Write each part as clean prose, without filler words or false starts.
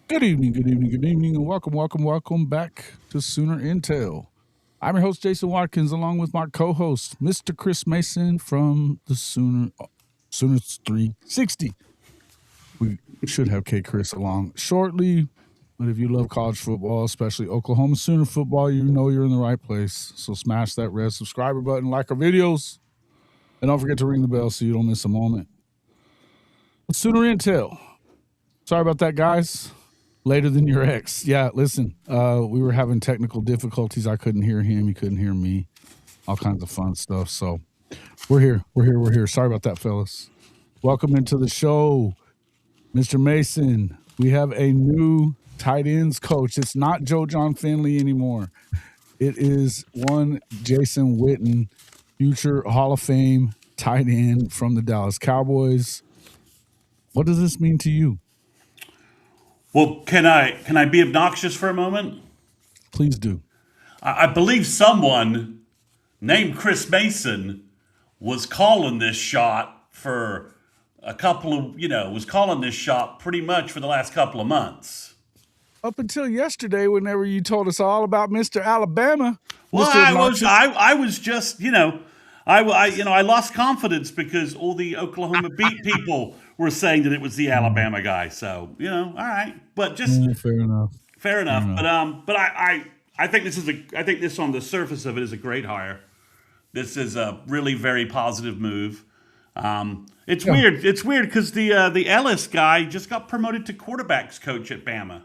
Good evening, good evening, good evening, and welcome back to Sooner Intel. I'm your host, Jason Watkins, along with my co-host, Mr. Chris Mason from the Sooners 360. We should have Kchris along shortly, but if you love college football, especially Oklahoma Sooner football, you know you're in the right place. So smash that red subscriber button, like our videos, and don't forget to ring the bell so you don't miss a moment. Sooner Intel. Sorry about that, guys. Later than your ex. Yeah, listen, we were having technical difficulties. I couldn't hear him. He couldn't hear me. All kinds of fun stuff. So we're here. Sorry about that, fellas. Welcome into the show, Mr. Mason. We have a new tight ends coach. It's not Joe John Finley anymore. It is one Jason Witten, future Hall of Fame tight end from the Dallas Cowboys. What does this mean to you? Well, can I be obnoxious for a moment? Please do. I believe someone named Chris Mason was calling this shot for a couple of was calling this shot pretty much for the last couple of months. Up until yesterday, whenever you told us all about Mr. Alabama, Well, Mr. Obnoxious. I was just I lost confidence because all the Oklahoma beat people were saying that it was the Alabama guy. So all right, but just Fair enough. fair Fair enough. enough. I think I think this on the surface of it is a great hire. This is a really very positive move. It's Yeah. weird. It's weird because the Ellis guy just got promoted to quarterbacks coach at Bama.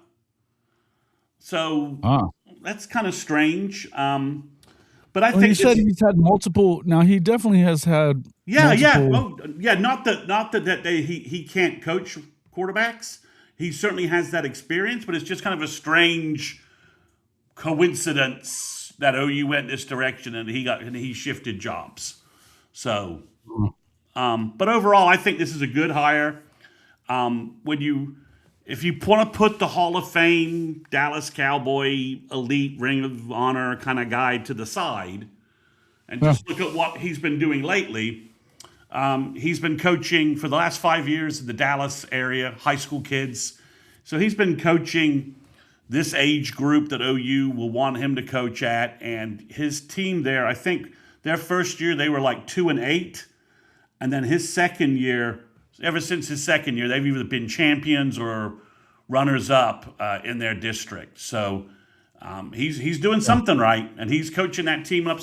So Ah. that's kind of strange. But I Well, you think said this. he's had multiple. Now he definitely has had Yeah, yeah, multiple. oh, yeah. Not that he can't coach quarterbacks. He certainly has that experience, but it's just kind of a strange coincidence that OU went this direction and he shifted jobs. So, but overall, I think this is a good hire. When you if you want to put the Hall of Fame Dallas Cowboy elite Ring of Honor kind of guy to the side and Yeah. just look at what he's been doing lately. He's been coaching for the last 5 years in the Dallas area, high school kids. So he's been coaching this age group that OU will want him to coach at. And his team there, I think their first year they were like 2-8. And then his second year, ever since his second year, they've either been champions or runners up in their district. So he's doing something right, and he's coaching that team up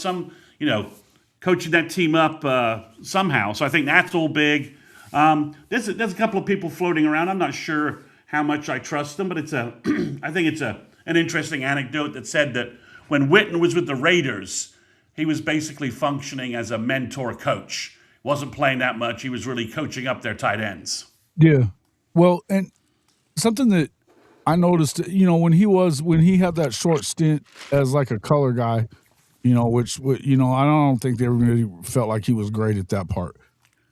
somehow. So I think that's all big. There's a couple of people floating around. I'm not sure how much I trust them, but I think it's an interesting anecdote that said that when Witten was with the Raiders, he was basically functioning as a mentor coach. Wasn't playing that much. He was really coaching up their tight ends. Yeah. Well, and something that I noticed, when he had that short stint as like a color guy, which I don't think they really felt like he was great at that part.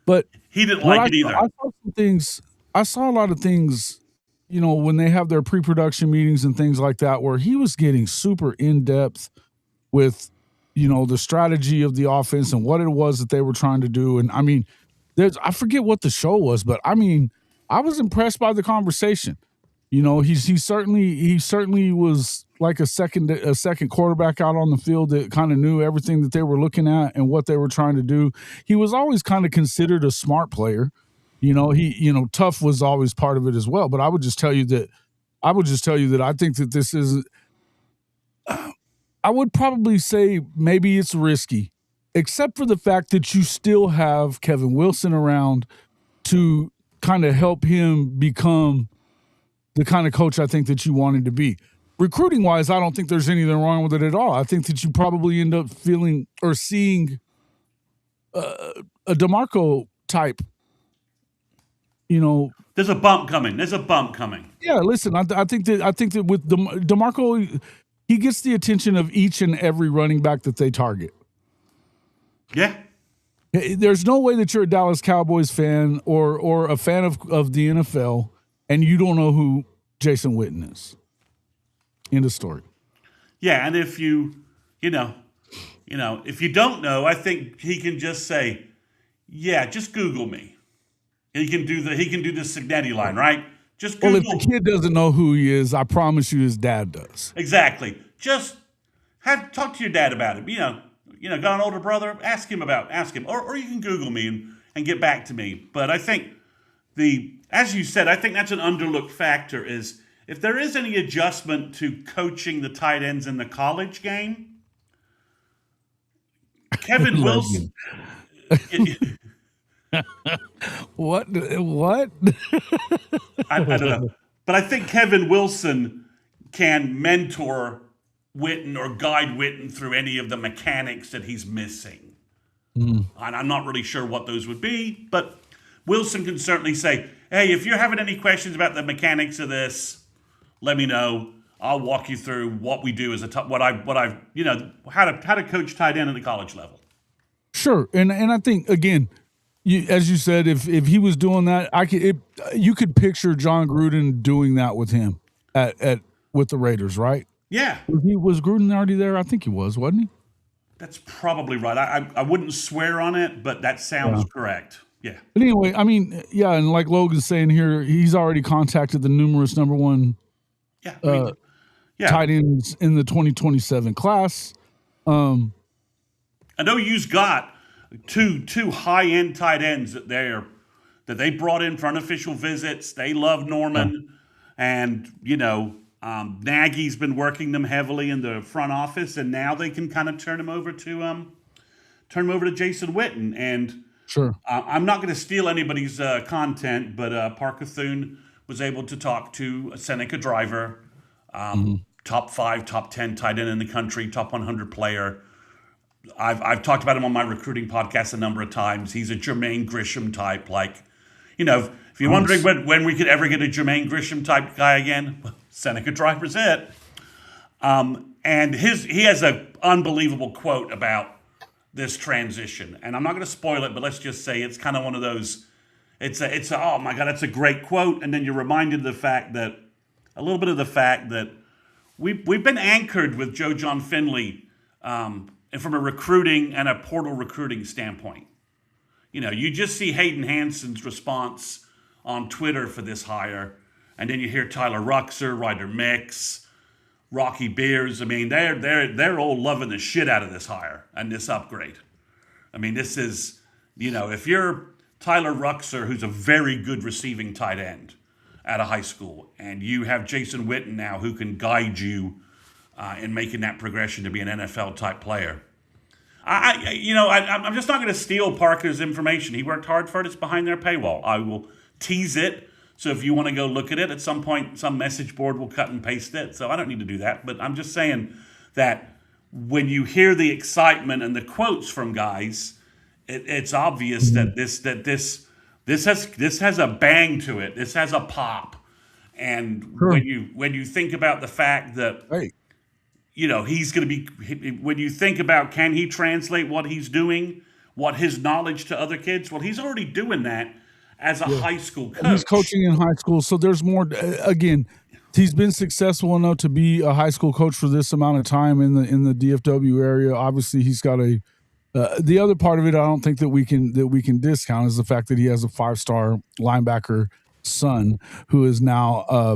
But He didn't what like it either. I saw some things. I saw a lot of things. When they have their pre-production meetings and things like that, where he was getting super in depth with the strategy of the offense and what it was that they were trying to do. And I mean, I forget what the show was, but I mean, I was impressed by the conversation. He certainly was like a second quarterback out on the field that kind of knew everything that they were looking at and what they were trying to do. He was always kind of considered a smart player. Tough was always part of it as well. But I would just tell you that I think that this is. I would probably say maybe it's risky, except for the fact that you still have Kevin Wilson around to kind of help him become the kind of coach I think that you wanted to be. Recruiting wise, I don't think there's anything wrong with it at all. I think that you probably end up feeling or seeing a DeMarco type. There's a bump coming. Yeah, listen, I think that with DeMarco, he gets the attention of each and every running back that they target. Yeah. There's no way that you're a Dallas Cowboys fan or a fan of the NFL and you don't know who Jason Witten is. End of story. Yeah, and if if you don't know, I think he can just say, "Yeah, just Google me." He can do the Signetti line, right? Just Well, if the Google kid doesn't know who he is, I promise you his dad does. exactly. Just have talk to your dad about it. Got an older brother. Ask him, or you can Google me and get back to me. But I think as you said, I think that's an underlooked factor is if there is any adjustment to coaching the tight ends in the college game, Kevin Like, Wilson. what? What? I don't know, but I think Kevin Wilson can mentor Witten or guide Witten through any of the mechanics that he's missing. And I'm not really sure what those would be, but Wilson can certainly say, "Hey, if you're having any questions about the mechanics of this, let me know. I'll walk you through what we do as what I've how to coach tight end at the college level." Sure, and I think again, as you said, if he was doing that, you could picture John Gruden doing that with him with the Raiders, right? Yeah, Was Gruden already there? I think he was, wasn't he? that's probably right. I wouldn't swear on it, but that sounds correct. Yeah. But anyway, I mean, yeah, and like Logan's saying here, he's already contacted the numerous number one Yeah. I mean, tight ends in the 2027 class. I know you've got two high end tight ends that they brought in for unofficial visits. They love Norman, and Nagy's been working them heavily in the front office, and now they can kind of turn him over to Jason Witten. And Sure, I'm not going to steal anybody's content, but Parker Thune was able to talk to a Seneca Driver, top 5, top 10 tight end in the country, top 100 player. I've talked about him on my recruiting podcast a number of times. He's a Jermaine Grisham type, if you're wondering when we could ever get a Jermaine Grisham type guy again, Seneca Driver's it. And he has an unbelievable quote about this transition, and I'm not going to spoil it, but let's just say it's kind of one of those. Oh my God, that's a great quote, and then you're reminded of a little bit of the fact that we've been anchored with Joe John Finley. And from a recruiting and a portal recruiting standpoint, you just see Hayden Hanson's response on Twitter for this hire, and then you hear Tyler Ruxer, Ryder Mix, Rocky Beers. I mean, they're all loving the shit out of this hire and this upgrade. I mean, this is, if you're Tyler Ruxer, who's a very good receiving tight end at a high school, and you have Jason Witten now who can guide you in making that progression to be an NFL type player. I'm just not going to steal Parker's information. He worked hard for it. It's behind their paywall. I will tease it. So if you want to go look at it at some point, some message board will cut and paste it. So I don't need to do that. But I'm just saying that when you hear the excitement and the quotes from guys, it's obvious that this has a bang to it. This has a pop. And Sure. when you think about the fact that Hey, he's going to be, when you think about can he translate what he's doing, what his knowledge to other kids? Well, he's already doing that as a high school coach. he's coaching in high school, so there's more. Again, he's been successful enough to be a high school coach for this amount of time in the DFW area. Obviously, he's got the other part of it. I don't think that we can discount is the fact that he has a 5-star linebacker son who is now,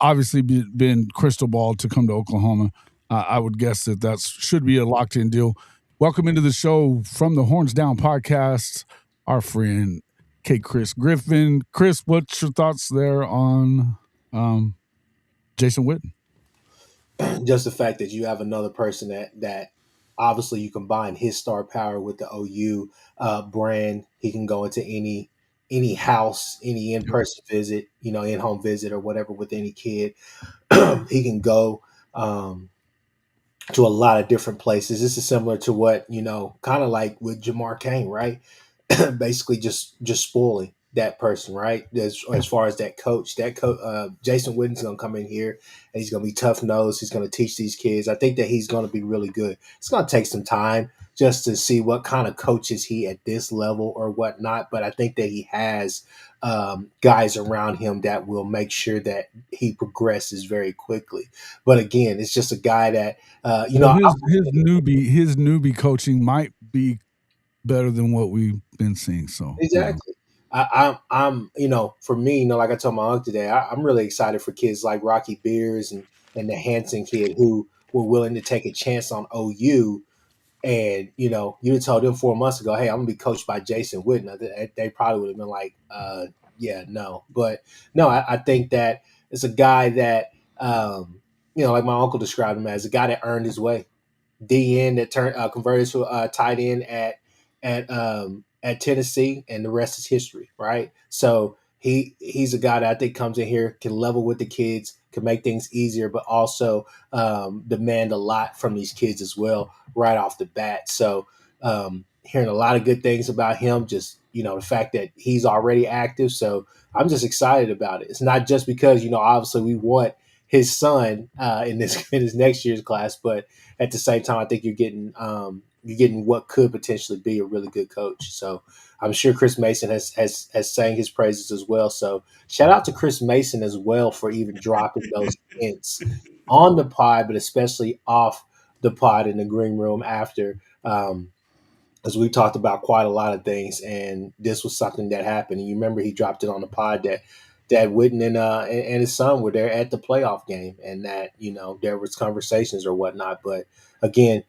obviously been crystal ball to come to Oklahoma. I would guess that should be a locked in deal. Welcome into the show from the Horns Down podcast, our friend Kchris Griffin. Chris, what's your thoughts there on Jason Witten? Just the fact that you have another person that obviously you combine his star power with the OU brand. He can go into any house, any in-person visit, in-home visit or whatever with any kid. He can go to a lot of different places. This is similar to what, kind of like with Jamar Cain, right? Basically just spoiling that person, right? As far as that coach, Jason Witten's going to come in here and he's going to be tough nosed. He's going to teach these kids. I think that he's going to be really good. It's going to take some time just to see what kind of coach is he at this level or whatnot. But I think that he has guys around him that will make sure that he progresses very quickly. But again, it's just a guy that, his newbie coaching might be better than what we've been seeing. So exactly. I'm for me, like I told my uncle today, I'm really excited for kids like Rocky Beers and the Hanson kid who were willing to take a chance on OU. And you'd have told them 4 months ago, "Hey, I'm gonna be coached by Jason Witten." They probably would have been like, "Yeah, no." But no, I think that it's a guy that, like my uncle described him as a guy that earned his way. DN that turned converted to a tight end at Tennessee, and the rest is history, right? So he's a guy that I think comes in here, can level with the kids, can make things easier, but also demand a lot from these kids as well right off the bat. So hearing a lot of good things about him, just the fact that he's already active. So I'm just excited about it. It's not just because obviously we want his son in his next year's class, but at the same time, I think you're getting what could potentially be a really good coach. So I'm sure Chris Mason has sang his praises as well. So shout out to Chris Mason as well for even dropping those hints on the pod, but especially off the pod in the green room after. As we talked about quite a lot of things, and this was something that happened. And you remember he dropped it on the pod that Witten and his son were there at the playoff game, and that there was conversations or whatnot. But again,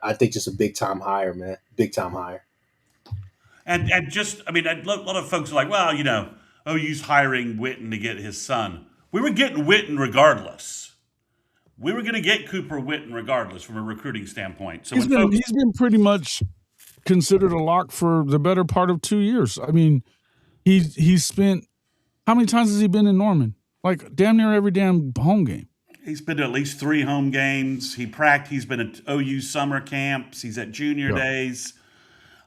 I think just a big time hire, man, big time hire. And just, I mean, a lot of folks are like, well, OU's hiring Witten to get his son. We were getting Witten regardless. We were going to get Cooper Witten regardless from a recruiting standpoint. So he's been pretty much considered a lock for the better part of 2 years. I mean, he's spent, how many times has he been in Norman? Like damn near every damn home game. He's been to at least 3 home games. He's been at OU summer camps. He's at junior days.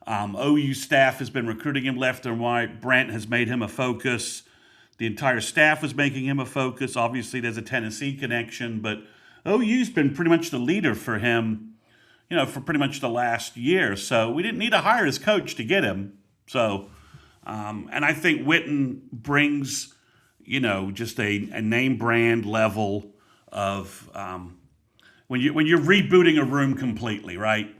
OU staff has been recruiting him left and right. Brent has made him a focus. The entire staff was making him a focus. Obviously, there's a Tennessee connection, but OU's been pretty much the leader for him, for pretty much the last year. So we didn't need to hire his coach to get him. So, and I think Witten brings, just a name brand level of when you're rebooting a room completely, right?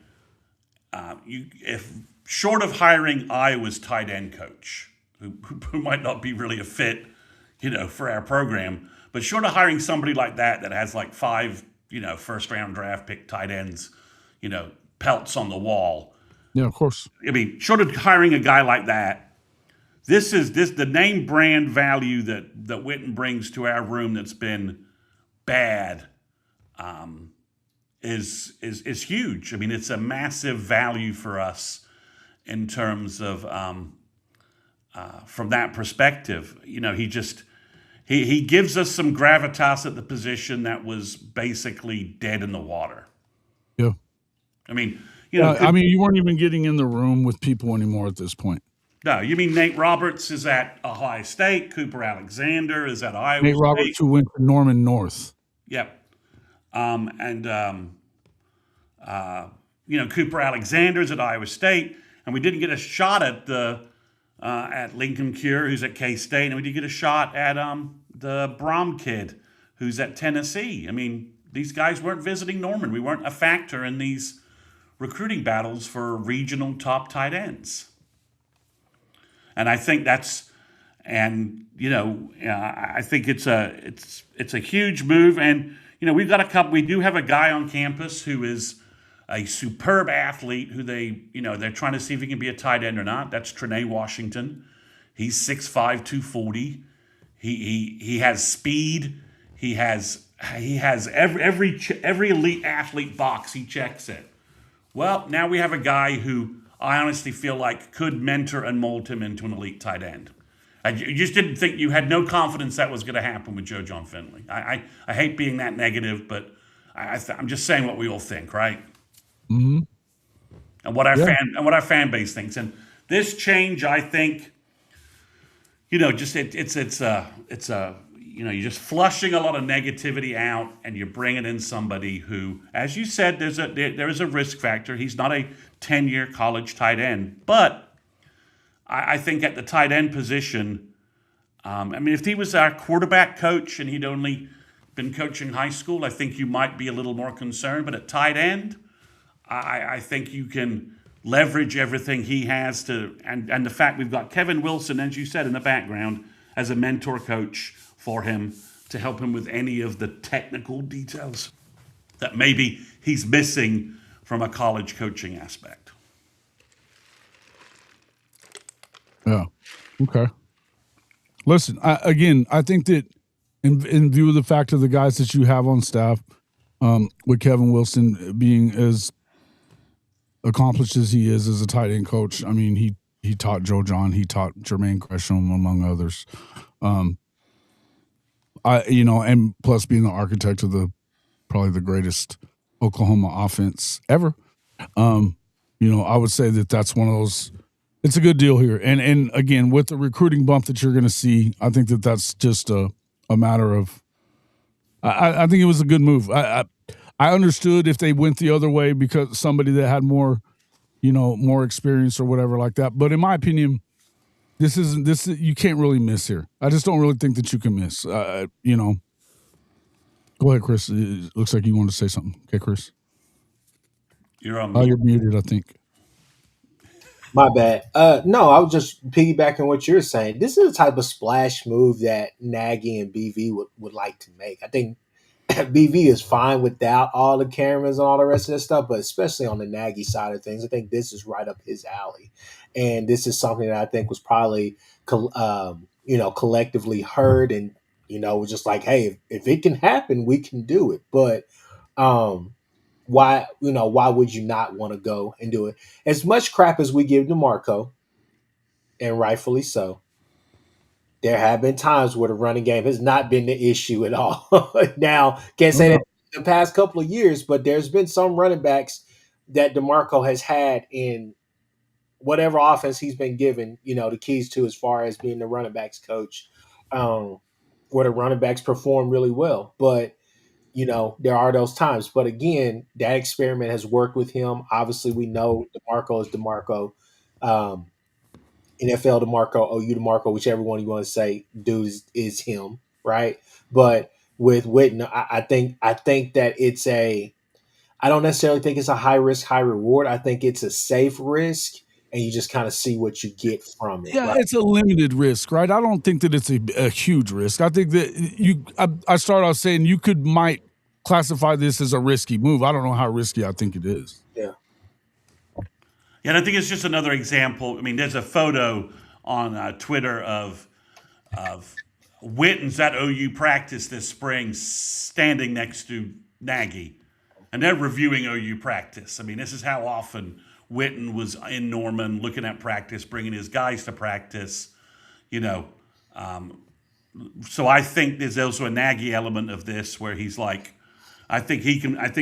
If short of hiring Iowa's tight end coach, who might not be really a fit, for our program, but short of hiring somebody like that has like 5, first round draft pick tight ends, pelts on the wall. Yeah, of course. I mean, short of hiring a guy like that, this the name brand value that Witten brings to our room that's been bad is huge. I mean, it's a massive value for us in terms of from that perspective. He gives us some gravitas at the position that was basically dead in the water. Yeah. I mean, you weren't even getting in the room with people anymore at this point. No, you mean Nate Roberts is at Ohio State, Cooper Alexander is at Iowa State. Nate Roberts, who went to Norman North. Yep. Cooper Alexander's at Iowa State, and we didn't get a shot at Lincoln Cure, who's at K-State, and we did get a shot at the Brom kid, who's at Tennessee. I mean, these guys weren't visiting Norman. We weren't a factor in these recruiting battles for regional top tight ends. And I think I think it's a huge move. And we do have a guy on campus who is a superb athlete who they're trying to see if he can be a tight end or not. That's Trinae Washington. He's 6'5", 240. He has speed. He has every elite athlete box he checks it. Well, now we have a guy who I honestly feel like could mentor and mold him into an elite tight end. You just didn't think, you had no confidence that was going to happen with Joe John Finley. I hate being that negative, but I'm just saying what we all think, right? Mm-hmm. And what our fan base thinks. And this change, I think, you're just flushing a lot of negativity out, and you're bringing in somebody who, as you said, there is a risk factor. He's not a 10-year college tight end, but I think at the tight end position, if he was our quarterback coach and he'd only been coaching high school, I think you might be a little more concerned. But at tight end, I think you can leverage everything he has to, and the fact we've got Kevin Wilson, as you said, in the background as a mentor coach for him to help him with any of the technical details that maybe he's missing from a college coaching aspect. Yeah. Okay. Listen, I think that in view of the fact of the guys that you have on staff, with Kevin Wilson being as accomplished as he is as a tight end coach, I mean, he taught Joe John, he taught Jermaine Gresham, among others. And plus being the architect of probably the greatest Oklahoma offense ever. I would say that that's one of those. It's a good deal here, and again, with the recruiting bump that you're going to see, I think that that's just a matter of. I think it was a good move. I understood if they went the other way because somebody that had more experience or whatever like that. But in my opinion, you can't really miss here. I just don't really think that you can miss. Go ahead, Chris. It looks like you wanted to say something. Okay, Chris. You're on. You're muted, I think. My bad. No, I was just piggybacking what you're saying. This is the type of splash move that Nagy and BV would like to make. I think BV is fine without all the cameras and all the rest of this stuff, but especially on the Nagy side of things, I think this is right up his alley. And this is something that I think was probably, collectively heard and, was just like, hey, if it can happen, we can do it. But why would you not want to go and do it? As much crap as we give DeMarco, and rightfully so, there have been times where the running game has not been the issue at all. Now, can't say that in the past couple of years, but there's been some running backs that DeMarco has had in whatever offense he's been given, the keys to as far as being the running backs coach, where the running backs perform really well. But there are those times. But again, that experiment has worked with him. Obviously, we know DeMarco is DeMarco. NFL DeMarco, OU DeMarco, whichever one you want to say, dude is him, right? But with Witten, I think that it's I don't necessarily think it's a high risk, high reward. I think it's a safe risk, and you just kind of see what you get from it. Yeah, right? it's a limited risk, right? I don't think that it's a huge risk. I think that I start off saying you might classify this as a risky move. I don't know how risky I think it is. Yeah. Yeah, and I think it's just another example. I mean, there's a photo on Twitter of Witten's at OU practice this spring standing next to Nagy, and they're reviewing OU practice. I mean, this is how often Witten was in Norman looking at practice, bringing his guys to practice, So I think there's also a Nagy element of this where he's like, I think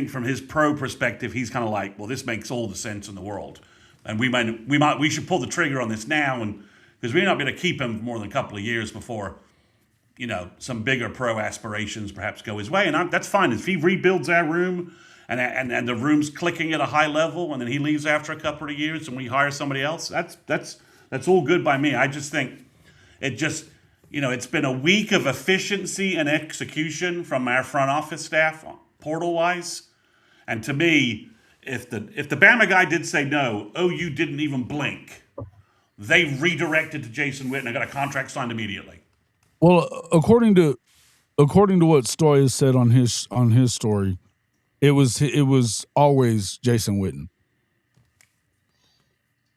from his pro perspective, he's kind of like, well, this makes all the sense in the world. And we should pull the trigger on this now, and because we're not going to keep him more than a couple of years before, some bigger pro aspirations perhaps go his way, and that's fine if he rebuilds our room, and the room's clicking at a high level, and then he leaves after a couple of years, and we hire somebody else. That's all good by me. I just think it's been a week of efficiency and execution from our front office staff, portal wise, and to me. If the Bama guy did say no, OU didn't even blink. They redirected to Jason Witten and got a contract signed immediately. Well, according to what Stoy has said on his story, it was always Jason Witten.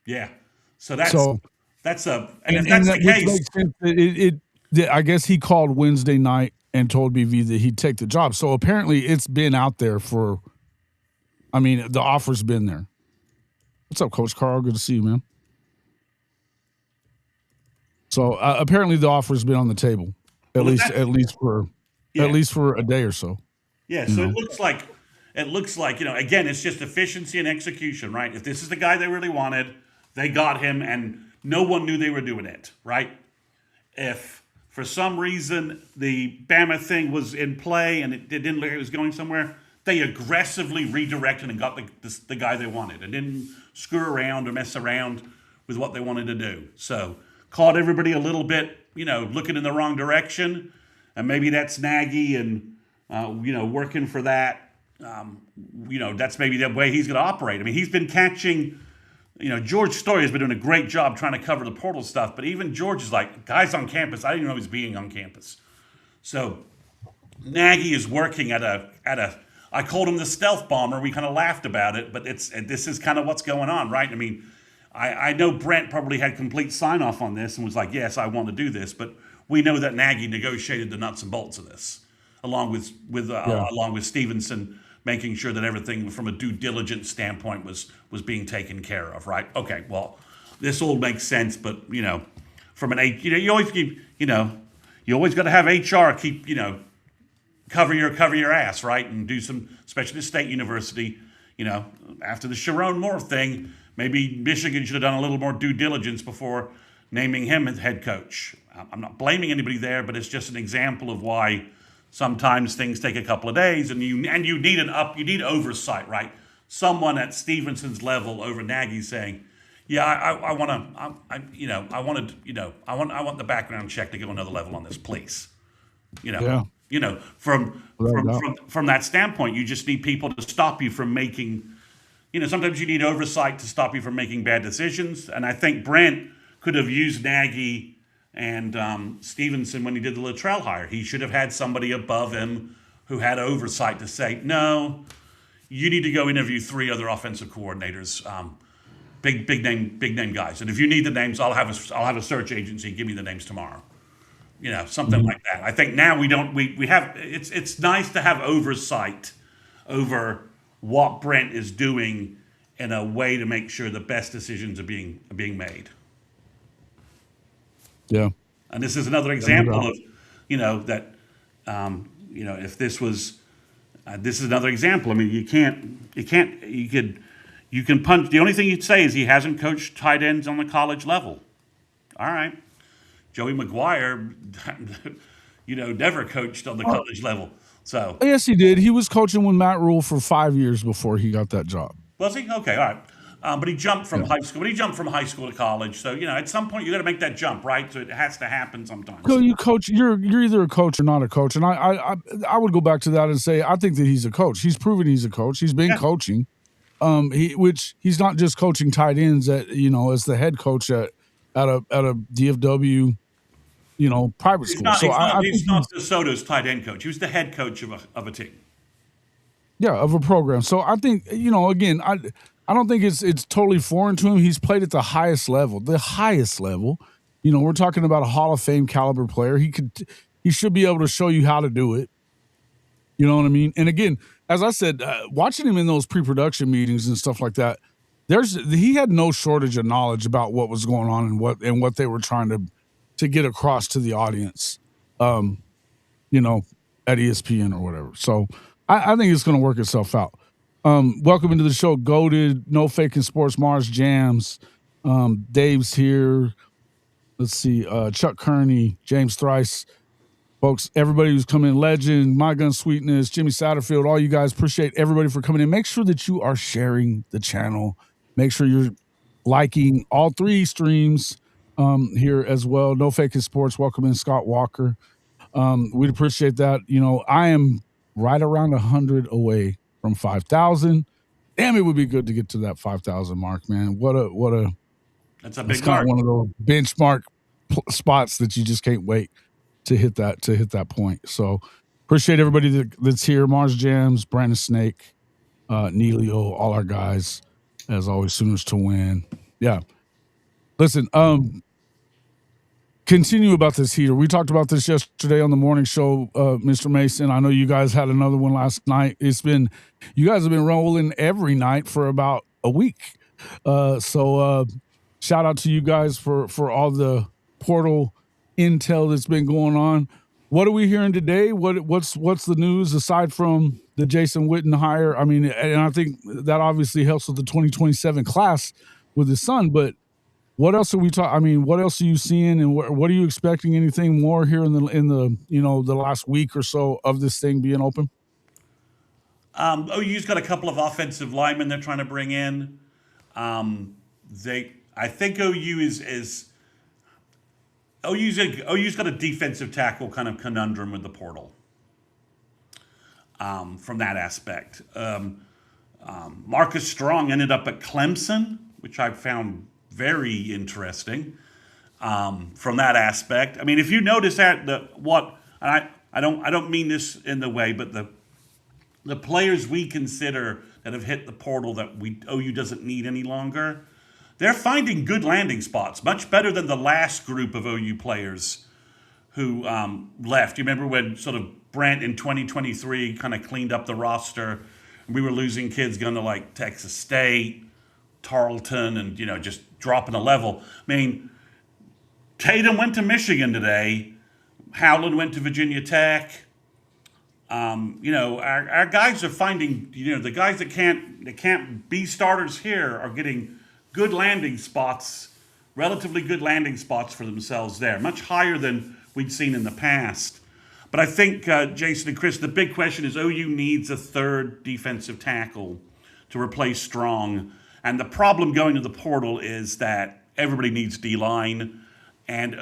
Yeah, so if that's the case, I guess he called Wednesday night and told BV that he'd take the job. So apparently, it's been out there for. I mean, the offer's been there. What's up, Coach Carl? Good to see you, man. So apparently, the offer's been on the table, at least for a day or so. Yeah. So it looks like again, it's just efficiency and execution, right? If this is the guy they really wanted, they got him, and no one knew they were doing it, right? If for some reason the Bama thing was in play and it didn't look like it was going somewhere, they aggressively redirected and got the guy they wanted and didn't screw around or mess around with what they wanted to do. So caught everybody a little bit, looking in the wrong direction, and maybe that's Nagy and working for that. That's maybe the way he's going to operate. I mean, he's been catching George Story has been doing a great job trying to cover the portal stuff, but even George is like, guys on campus, I didn't even know he was being on campus. So Nagy is working at a. I called him the stealth bomber. We kind of laughed about it, but this is kind of what's going on, right? I mean, I know Brent probably had complete sign off on this and was like, yes, I want to do this, but we know that Nagy negotiated the nuts and bolts of this, along with Stevenson, making sure that everything from a due diligence standpoint was being taken care of, right? Okay, well, this all makes sense, but from an you always keep you always got to have HR keep cover your ass, right, and do some, especially the state university. After the Sharon Moore thing, maybe Michigan should have done a little more due diligence before naming him as head coach. I'm not blaming anybody there, but it's just an example of why sometimes things take a couple of days, and you need oversight, right? Someone at Stevenson's level over Nagy saying, "Yeah, I want the background check to go another level on this, please." Yeah. From that standpoint, you just need people to stop you from making. Sometimes you need oversight to stop you from making bad decisions, and I think Brent could have used Nagy and Stevenson when he did the Luttrell hire. He should have had somebody above him who had oversight to say, no, you need to go interview 3 other offensive coordinators, big name guys. And if you need the names, I'll have a search agency give me the names tomorrow. Something like that. I think now we have it's nice to have oversight over what Brent is doing in a way to make sure the best decisions are being made. Yeah. And this is another example of, if this was, this is another example. I mean, you can punch. The only thing you'd say is he hasn't coached tight ends on the college level. All right. Joey McGuire, never coached on the college level. So yes, he did. He was coaching with Matt Rule for 5 years before he got that job. Was he? Okay, all right. But he jumped from high school. But he jumped from high school to college. So at some point you got to make that jump, right? So it has to happen sometimes. So you coach. You're either a coach or not a coach. And I would go back to that and say I think that he's a coach. He's proven he's a coach. He's been coaching. He's not just coaching tight ends as the head coach at a DFW. Private school. He's not DeSoto's tight end coach. He was the head coach of a team. Yeah, of a program. So I think again, I don't think it's totally foreign to him. He's played at the highest level. We're talking about a Hall of Fame caliber player. He should be able to show you how to do it. You know what I mean? And again, as I said, watching him in those pre-production meetings and stuff like that, he had no shortage of knowledge about what was going on and what they were trying to get across to the audience, at ESPN or whatever. So I think it's going to work itself out. Welcome into the show, Goated, No Faking Sports, Mars Jams. Dave's here. Let's see, Chuck Kearney, James Thrice. Folks, everybody who's come in, Legend, My Gun Sweetness, Jimmy Satterfield, all you guys, appreciate everybody for coming in. Make sure that you are sharing the channel. Make sure you're liking all 3 streams here as well. No Faking Sports, welcome in Scott Walker. We'd appreciate that. I am right around 100 away from 5,000. Damn, it would be good to get to that 5,000 mark, man. That's a big it's kind of one of those benchmark spots that you just can't wait to hit that point. So appreciate everybody that's here. Mars Jams, Brandon Snake, Neelio, all our guys, as always, Sooners to win. Yeah. Listen, continue about this heater. We talked about this yesterday on the morning show, Mr. Mason. I know you guys had another one last night. You guys have been rolling every night for about a week. So shout out to you guys for all the portal intel that's been going on. What are we hearing today? What's the news aside from the Jason Witten hire? I mean, and I think that obviously helps with the 2027 class with his son, but what else are we talking? I mean, what else are you seeing, and what are you expecting? Anything more here in the last week or so of this thing being open? OU's got a couple of offensive linemen they're trying to bring in. I think OU's got a defensive tackle kind of conundrum with the portal. From that aspect, Marcus Strong ended up at Clemson. which I found very interesting from that aspect. I mean, if you notice that I don't mean this in the way, but the players we consider that have hit the portal that OU doesn't need any longer, they're finding good landing spots, much better than the last group of OU players who left. You remember when sort of Brent in 2023 kind of cleaned up the roster, and we were losing kids going to like Texas State, Tarleton, and just dropping a level. I mean, Tatum went to Michigan today. Howland went to Virginia Tech. Our guys are finding, the guys that can't be starters here are getting good landing spots, relatively good landing spots for themselves there, much higher than we'd seen in the past. But I think, Jason and Chris, the big question is OU needs a third defensive tackle to replace Strong. And the problem going to the portal is that everybody needs D-line. And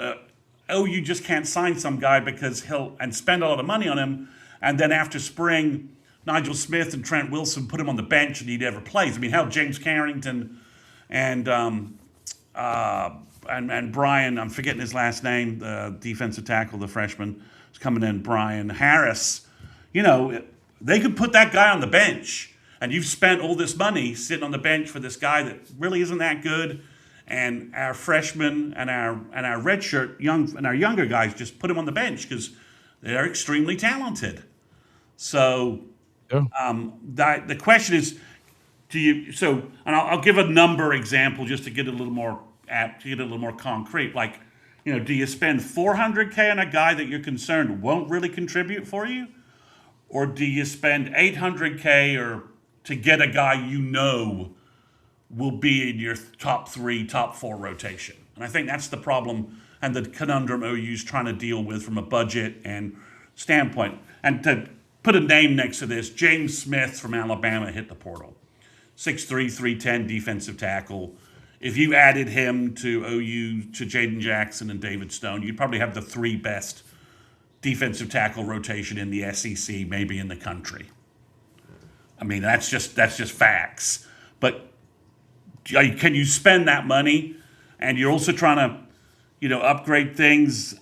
OU just can't sign some guy because and spend a lot of money on him. And then after spring, Nigel Smith and Trent Wilson put him on the bench and he never plays. I mean, hell, James Carrington and Brian, I'm forgetting his last name, the defensive tackle, the freshman, is coming in, Brian Harris. They could put that guy on the bench, and you've spent all this money sitting on the bench for this guy that really isn't that good. And our freshmen and our redshirt younger guys just put him on the bench because they're extremely talented. So the question is, and I'll give a number example just to get a little more apt, to get a little more concrete. Like, do you spend $400K on a guy that you're concerned won't really contribute for you? Or do you spend $800K to get a guy will be in your top 3, top 4 rotation? And I think that's the problem and the conundrum OU's trying to deal with from a budget and standpoint. And to put a name next to this, James Smith from Alabama hit the portal. 6'3", 310 defensive tackle. If you added him to OU, to Jaden Jackson and David Stone, you'd probably have the 3 best defensive tackle rotation in the SEC, maybe in the country. I mean, that's just facts. But can you spend that money? And you're also trying to, upgrade things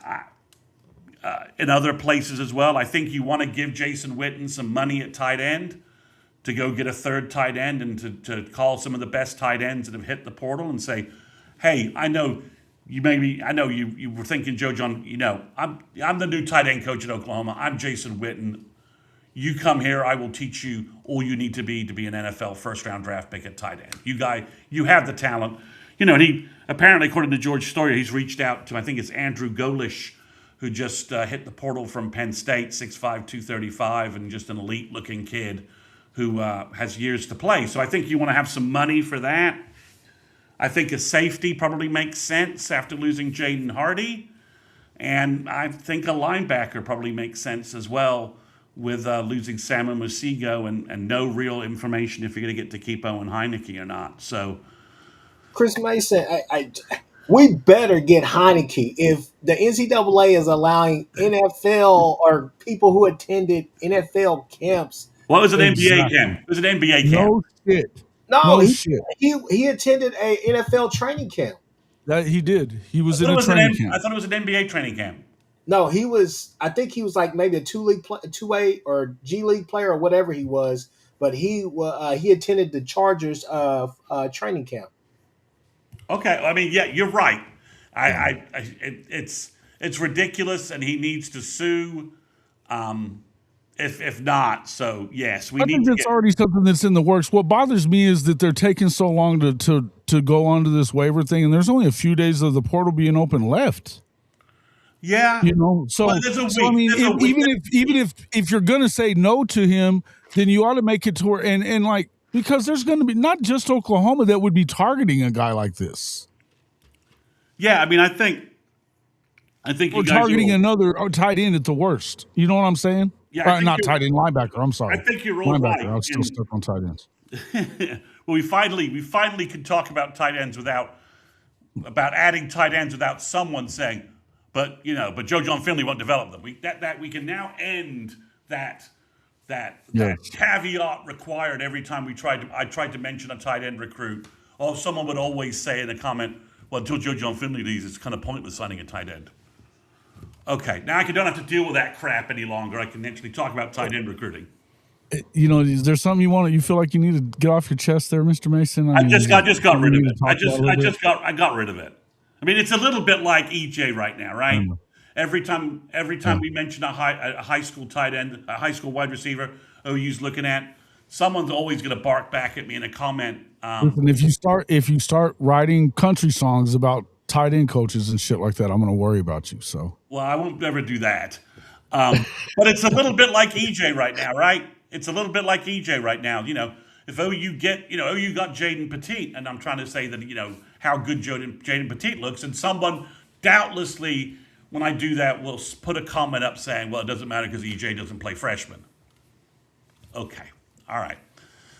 in other places as well. I think you want to give Jason Witten some money at tight end to go get a third tight end and to call some of the best tight ends that have hit the portal and say, hey, I know you were thinking, Joe John, I'm the new tight end coach at Oklahoma. I'm Jason Witten. You come here, I will teach you all you need to be an NFL first-round draft pick at tight end. You have the talent. He apparently, according to George Stoyer, he's reached out to, I think it's Andrew Golish, who just hit the portal from Penn State, 6'5", 235, and just an elite-looking kid who has years to play. So I think you want to have some money for that. I think a safety probably makes sense after losing Jaden Hardy. And I think a linebacker probably makes sense as well with losing Sam Musigo and no real information if you're going to get to keep Owen Heineke or not. So, Chris Mason, we better get Heineke. If the NCAA is allowing NFL or people who attended NFL camps. Well, it was an NBA camp. It was an NBA camp. No shit. No, he attended a NFL training camp. That he did. He was in a training camp. I thought it was an NBA training camp. No, he was. I think he was like maybe a 2A or G League player or whatever he was. But he attended the Chargers training camp. Okay, I mean, yeah, you're right. It's ridiculous, and he needs to sue. If not, so yes, I think that's already something that's in the works. What bothers me is that they're taking so long to go onto this waiver thing, and there's only a few days of the portal being open left. Yeah, so I mean, even if you're gonna say no to him, then you ought to make it to where and like, because there's going to be not just Oklahoma that would be targeting a guy like this. Yeah, I mean, I think or targeting another tight end at the worst. You know what I'm saying? Yeah, not tight end, linebacker. I'm sorry. I think you're all right. I'm still stuck on tight ends. Well, we finally can talk about tight ends about adding tight ends without someone saying, but Joe John Finley won't develop them. We can now end that caveat required every time I tried to mention a tight end recruit Oh, someone would always say in a comment, well, until Joe John Finley leaves, it's kind of pointless signing a tight end. Okay, now I don't have to deal with that crap any longer. I can actually talk about tight end recruiting. Is there something you feel like you need to get off your chest there, Mr. Mason? I just got rid of it. I got rid of it. I mean, it's a little bit like EJ right now, right? Every time we mention a high school tight end, a high school wide receiver, OU's looking at, someone's always going to bark back at me in a comment. Listen, if you start writing country songs about tight end coaches and shit like that, I'm going to worry about you. So, well, I won't ever do that. But it's a little bit like EJ right now, right? It's a little bit like EJ right now. If OU OU got Jaden Petit, and I'm trying to say that how good Jaden Petit looks, and someone doubtlessly, when I do that, will put a comment up saying, well, it doesn't matter because EJ doesn't play freshman. Okay, all right.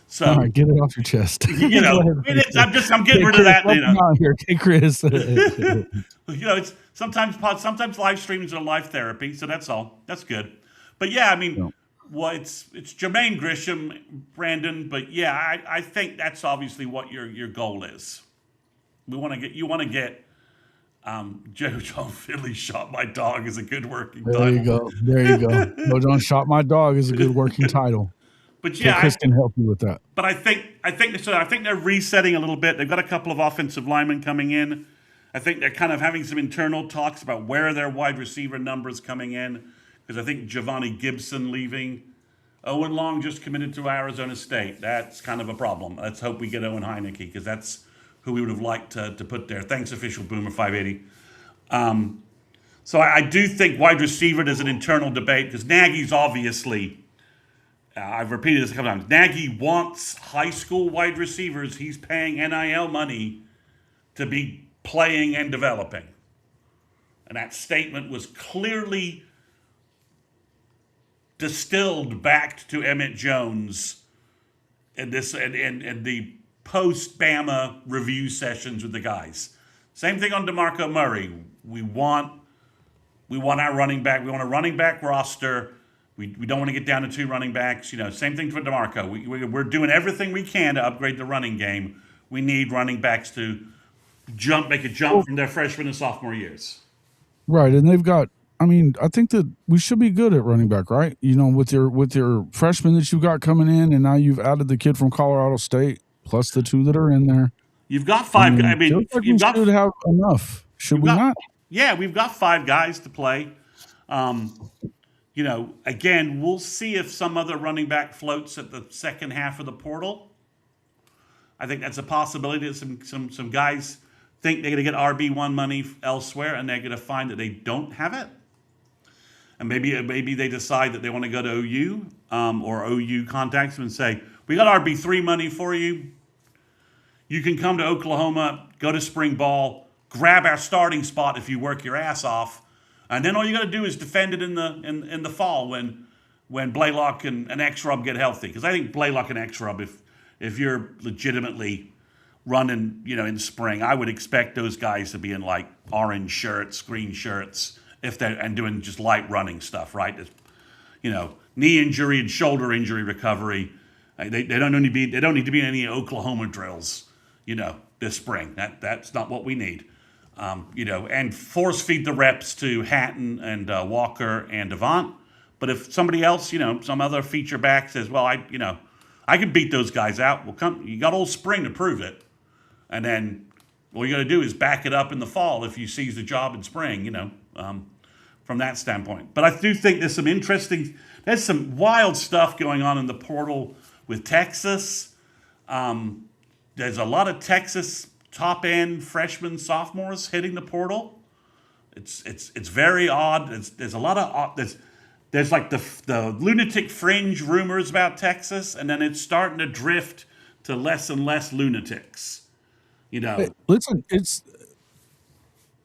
So, all right, get it off your chest. I'm getting rid of that. Here, Kchris. It's sometimes live streams are live therapy, so that's all. That's good. But yeah, I mean, well, it's Jermaine Grisham, Brandon. But yeah, I think that's obviously what your goal is. You want to get Joe John Finley shot my dog is a good working title. There you go. Joe John shot my dog is a good working title. But yeah, Kchris can help you with that. But I think they're resetting a little bit. They've got a couple of offensive linemen coming in. I think they're kind of having some internal talks about where their wide receiver numbers coming in, because I think Giovanni Gibson leaving. Owen Long just committed to Arizona State. That's kind of a problem. Let's hope we get Owen Heineke, because that's who we would have liked to put there. Thanks, official Boomer 580. So I do think wide receiver is an internal debate, because Nagy's obviously. I've repeated this a couple times. Nagy wants high school wide receivers. He's paying NIL money to be playing and developing. And that statement was clearly distilled back to Emmett Jones in the post-Bama review sessions with the guys. Same thing on DeMarco Murray. We want our running back. We want a running back roster. We don't want to get down to 2 running backs. Same thing for DeMarco. We're doing everything we can to upgrade the running game. We need running backs to make a jump from their freshman and sophomore years. Right, and they've got. I mean, I think that we should be good at running back, right? With your freshmen that you've got coming in, and now you've added the kid from Colorado State plus the 2 that are in there. You've got 5. We should have enough. Should we not? Yeah, we've got 5 guys to play. Again, we'll see if some other running back floats at the second half of the portal. I think that's a possibility that some guys think they're going to get RB1 money elsewhere, and they're going to find that they don't have it. And maybe they decide that they want to go to OU, or OU contacts them and say, we got RB3 money for you. You can come to Oklahoma, go to spring ball, grab our starting spot if you work your ass off. And then all you got to do is defend it in the fall when Blaylock and X-Rub get healthy. Because I think Blaylock and X-Rub, if you're legitimately running, in spring, I would expect those guys to be in like orange shirts, green shirts, and doing just light running stuff, right? Knee injury and shoulder injury recovery. They don't need to be in any Oklahoma drills, this spring. That's not what we need. And force feed the reps to Hatton and Walker and Devont. But if somebody else, some other feature back says, well, I can beat those guys out. Well, you got all spring to prove it. And then all you got to do is back it up in the fall if you seize the job in spring, from that standpoint. But I do think there's some wild stuff going on in the portal with Texas. There's a lot of Texas top-end freshmen, sophomores hitting the portal. It's very odd. There's a lot of there's like the lunatic fringe rumors about Texas, and then it's starting to drift to less and less lunatics. Hey, listen,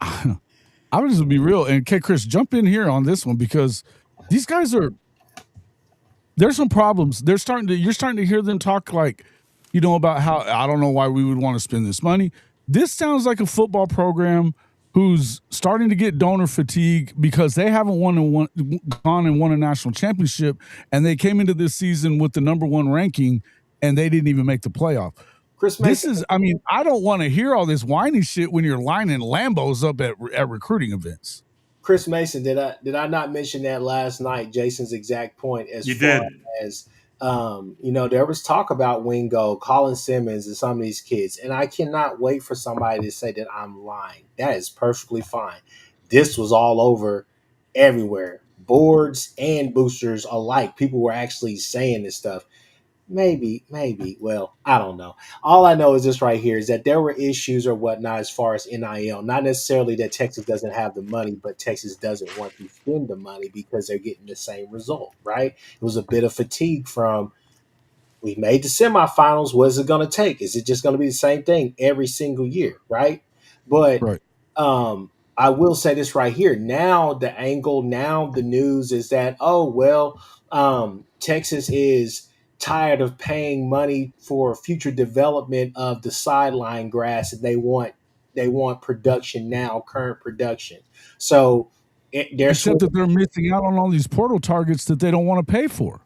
I would just be real, and Kchris, jump in here on this one, because these guys there's some problems. You're starting to hear them talk like, about how I don't know why we would want to spend this money. This sounds like a football program who's starting to get donor fatigue because they haven't gone and won a national championship, and they came into this season with the number 1 ranking, and they didn't even make the playoff. Chris This Mason. is, I mean, I don't want to hear all this whiny shit when you're lining Lambos up at recruiting events. Chris Mason, did I not mention that last night? Jason's exact point as You far did. as there was talk about Wingo, Colin Simmons, and some of these kids, and I cannot wait for somebody to say that I'm lying. That is perfectly fine. This was all over everywhere, boards and boosters alike. People were actually saying this stuff. Maybe. Well, I don't know. All I know is this right here is that there were issues or whatnot as far as NIL. Not necessarily that Texas doesn't have the money, but Texas doesn't want to spend the money because they're getting the same result, right? It was a bit of fatigue from we made the semifinals. What is it going to take? Is it just going to be the same thing every single year, right? But Right. I will say this right here. Now the angle, now the news is that Texas is tired of paying money for future development of the sideline grass, and they want production now, current production. So they're Except switching. that they're missing out on all these portal targets that they don't want to pay for.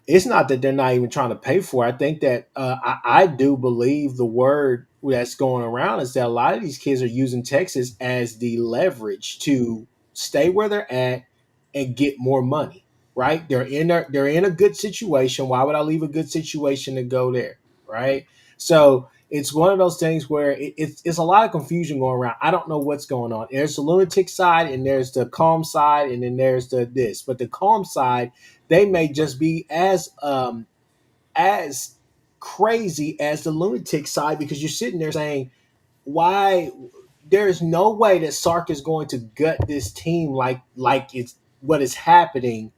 It's not that they're not even trying to pay for it. I think that I do believe the word that's going around is that a lot of these kids are using Texas as the leverage to stay where they're at and get more money. Right? They're in a good situation. Why would I leave a good situation to go there? Right? So it's one of those things where it's a lot of confusion going around. I don't know what's going on. There's the lunatic side, and there's the calm side, and then there's the this. But the calm side, they may just be as crazy as the lunatic side because you're sitting there saying, why there is no way that Sark is going to gut this team like it's what is happening,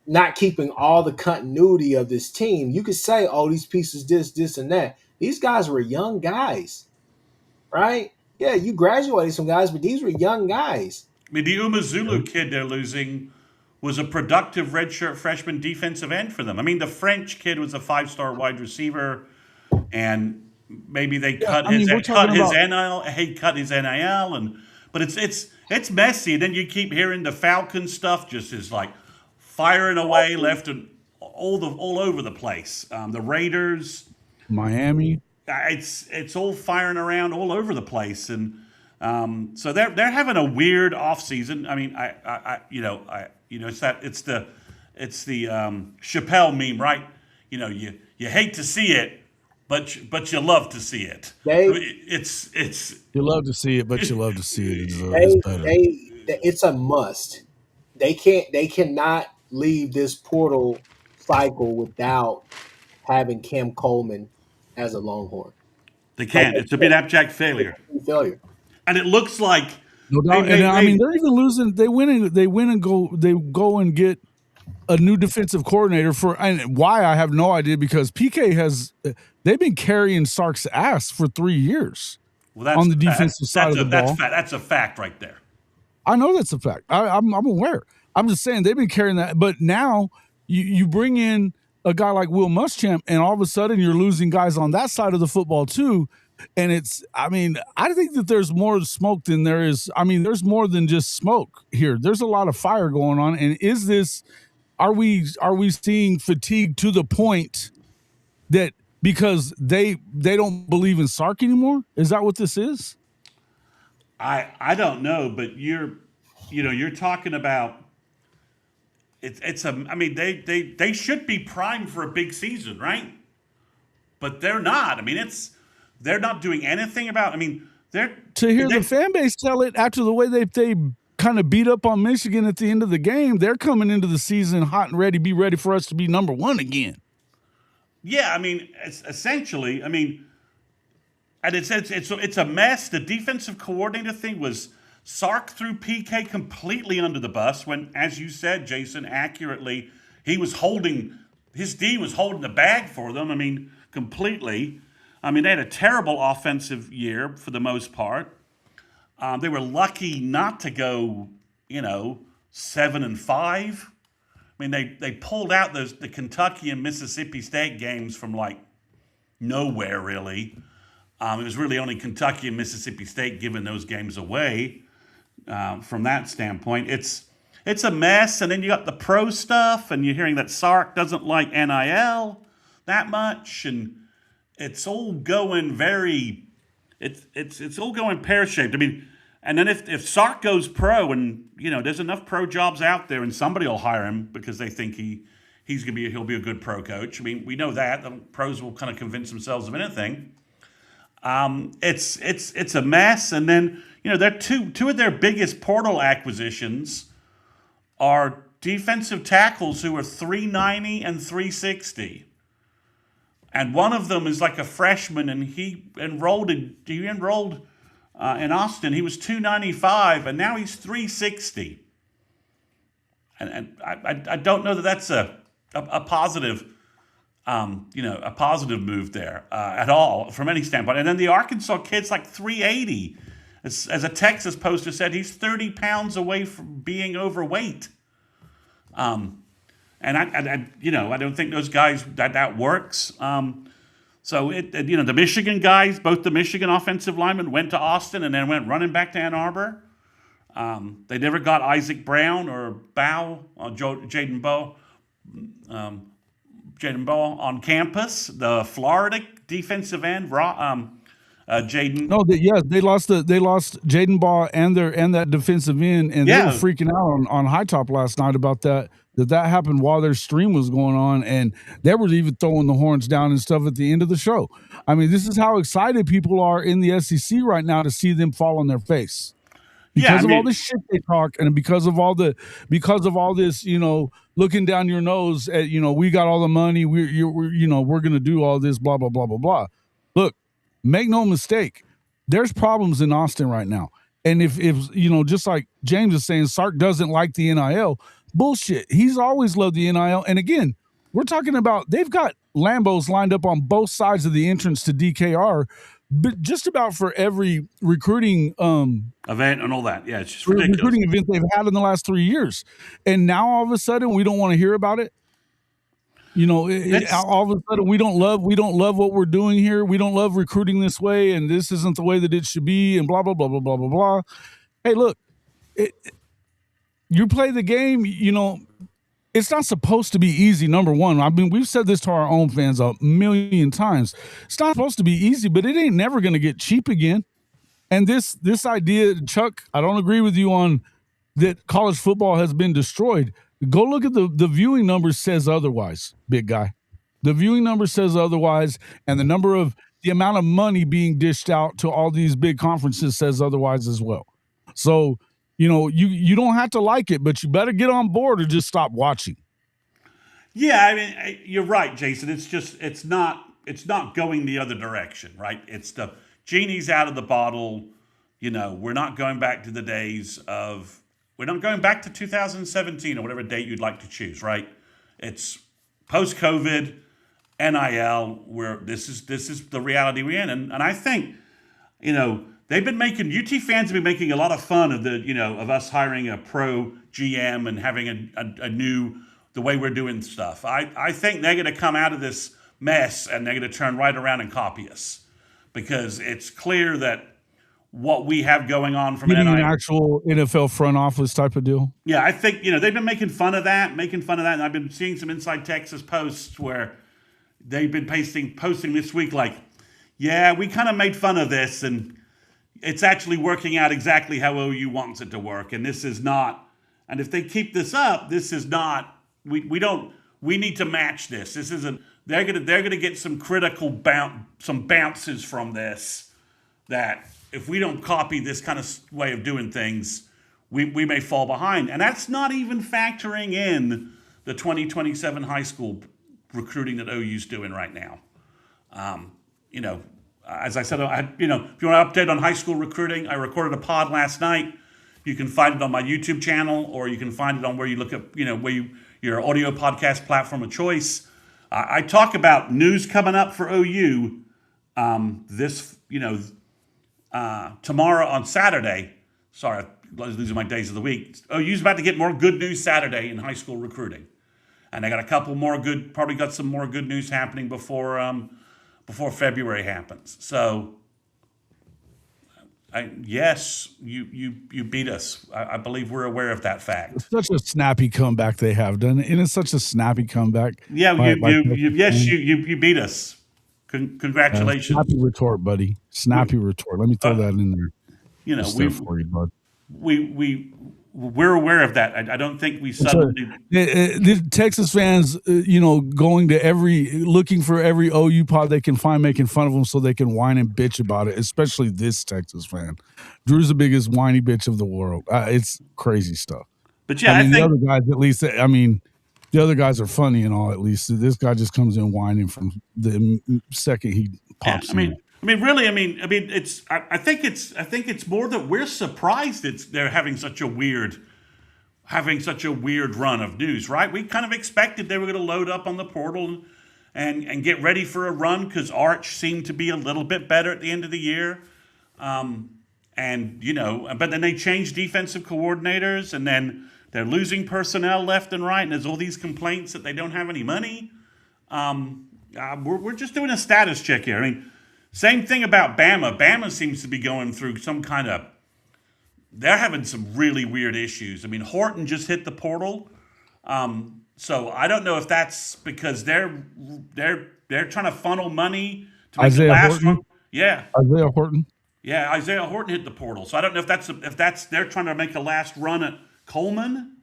not keeping all the continuity of this team. You could say, oh, these pieces, this, and that. These guys were young guys, right? Yeah, you graduated some guys, but these were young guys. I mean, the Umazulu kid they're losing was a productive redshirt freshman defensive end for them. I mean, the French kid was a 5-star wide receiver, and maybe they Yeah, cut I mean, his we're talking about NIL. He cut his NIL, but it's messy. And then you keep hearing the Falcon stuff just is like firing away left and all over the place. The Raiders, Miami. it's all firing around all over the place, and so they're having a weird off season. I mean, it's the Chappelle meme, right? You hate to see it, but you love to see it. They It's You love to see it, but you love to see it. It's they better. it's a must. They cannot leave this portal cycle without having Cam Coleman as a Longhorn. they Like can't. It's a bit abject failure, failure. and it looks like No doubt. And I mean, they're even losing. They go and get a new defensive coordinator and why I have no idea because they've been carrying Sark's ass for 3 years on the defensive side of the ball. That's a fact right there. I know that's a fact. I'm aware. I'm just saying they've been carrying that, but now you bring in a guy like Will Muschamp, and all of a sudden you're losing guys on that side of the football too. And I think that there's more smoke than there is. I mean, there's more than just smoke here. There's a lot of fire going on. And are we seeing fatigue to the point that because they don't believe in Sark anymore? Is that what this is? I don't know, but you're talking about I mean they should be primed for a big season, right? But they're not. I mean they're not doing anything about. I mean they're to hear the fan base tell it after the way they kind of beat up on Michigan at the end of the game. They're coming into the season hot and ready, be ready for us to be number one again. Yeah, I mean it's essentially. I mean. And it's a mess. The defensive coordinator thing was Sark threw PK completely under the bus when, as you said, Jason, accurately, his D was holding the bag for them. I mean, completely. I mean, they had a terrible offensive year for the most part. They were lucky not to go, 7-5. I mean, they pulled out the Kentucky and Mississippi State games from like nowhere, really. It was really only Kentucky and Mississippi State giving those games away. From that standpoint, it's a mess. And then you got the pro stuff, and you're hearing that Sark doesn't like NIL that much, and it's all going very, it's all going pear shaped. I mean, and then if Sark goes pro, and there's enough pro jobs out there, and somebody will hire him because they think he'll be a good pro coach. I mean, we know that the pros will kind of convince themselves of anything. It's a mess, and then they're two of their biggest portal acquisitions are defensive tackles who are 390 and 360. And one of them is like a freshman, and he enrolled in Austin. He was 295, and now he's 360. And I don't know that that's a positive, a positive move there at all from any standpoint. And then the Arkansas kid's like 380. As a Texas poster said, he's 30 pounds away from being overweight. And I don't think those guys that works. So the Michigan guys, both the Michigan offensive linemen went to Austin and then went running back to Ann Arbor. They never got Isaac Brown or Jaden Bow on campus. The Florida defensive end, Jaden. No, they lost Jaden Baugh and that defensive end, and they were freaking out on High Top last night about that happened while their stream was going on, and they were even throwing the horns down and stuff at the end of the show. I mean, this is how excited people are in the SEC right now to see them fall on their face. Because of all this shit they talk, and because of all this, looking down your nose at, we got all the money, we're going to do all this, blah, blah, blah, blah, blah. Look, make no mistake, there's problems in Austin right now. And if just like James is saying, Sark doesn't like the NIL, bullshit. He's always loved the NIL. And again, we're talking about, they've got Lambos lined up on both sides of the entrance to DKR, but just about for every recruiting event and all that. Yeah, it's just ridiculous. Recruiting event they've had in the last 3 years. And now all of a sudden we don't want to hear about it. All of a sudden we don't love what we're doing here. We don't love recruiting this way, and this isn't the way that it should be, and blah, blah, blah, blah, blah, blah, blah. Hey, look, you play the game, it's not supposed to be easy, number one. I mean, we've said this to our own fans a million times. It's not supposed to be easy, but it ain't never going to get cheap again. And this idea, Chuck, I don't agree with you on that college football has been destroyed. Go look at the viewing numbers says otherwise, big guy. The viewing number says otherwise, and the amount of money being dished out to all these big conferences says otherwise as well. So, you don't have to like it, but you better get on board or just stop watching. Yeah, I mean, you're right, Jason. It's not going the other direction, right? It's the genie's out of the bottle. We're not going back to the days of. We're not going back to 2017 or whatever date you'd like to choose, right? It's post-COVID, NIL, where this is the reality we're in. And I think, they've been making, UT fans have been making a lot of fun of of us hiring a pro GM and having a new, the way we're doing stuff. I think they're going to come out of this mess and they're going to turn right around and copy us, because it's clear that what we have going on from an actual NFL front office type of deal. Yeah, I think, they've been making fun of that. And I've been seeing some Inside Texas posts where they've been posting this week like, yeah, we kind of made fun of this, and it's actually working out exactly how OU wants it to work. And this is not, and if they keep this up, this is not, we need to match this. This isn't, they're gonna get some critical bounces from this, that if we don't copy this kind of way of doing things, we may fall behind. And that's not even factoring in the 2027 high school recruiting that OU's doing right now. As I said, if you want to update on high school recruiting, I recorded a pod last night. You can find it on my YouTube channel, or you can find it on where you look at, your audio podcast platform of choice. I talk about news coming up for OU tomorrow on Saturday. Sorry, I was losing my days of the week. OU's about to get more good news Saturday in high school recruiting. And I got a couple more probably got some more good news happening before February happens. So, yes, you beat us. I believe we're aware of that fact. It's such a snappy comeback they have done, and it's such a snappy comeback. Yeah, you beat us. Congratulations. Snappy retort, buddy. Snappy retort. Let me throw that in there. You know, Just there for you, bud. we're aware of that. I don't think we So, suddenly. the Texas fans, going to looking for every OU pod they can find, making fun of them so they can whine and bitch about it. Especially this Texas fan. Drew's the biggest whiny bitch of the world. It's crazy stuff. But yeah, I the think other guys, at least, the other guys are funny and all. At least this guy just comes in whining from the second he pops in. I think it's more that we're surprised they're having such a weird run of news, right? We kind of expected they were going to load up on the portal and get ready for a run because Arch seemed to be a little bit better at the end of the year. But then they changed defensive coordinators, and then they're losing personnel left and right, and there's all these complaints that they don't have any money. We're just doing a status check here. I mean, same thing about Bama. Bama seems to be going through some kind of. They're having some really weird issues. I mean, Horton just hit the portal, so I don't know if that's because they're trying to funnel money to make the last one. Yeah, Isaiah Horton. Yeah, Isaiah Horton hit the portal, so I don't know if that's they're trying to make a last run at Coleman.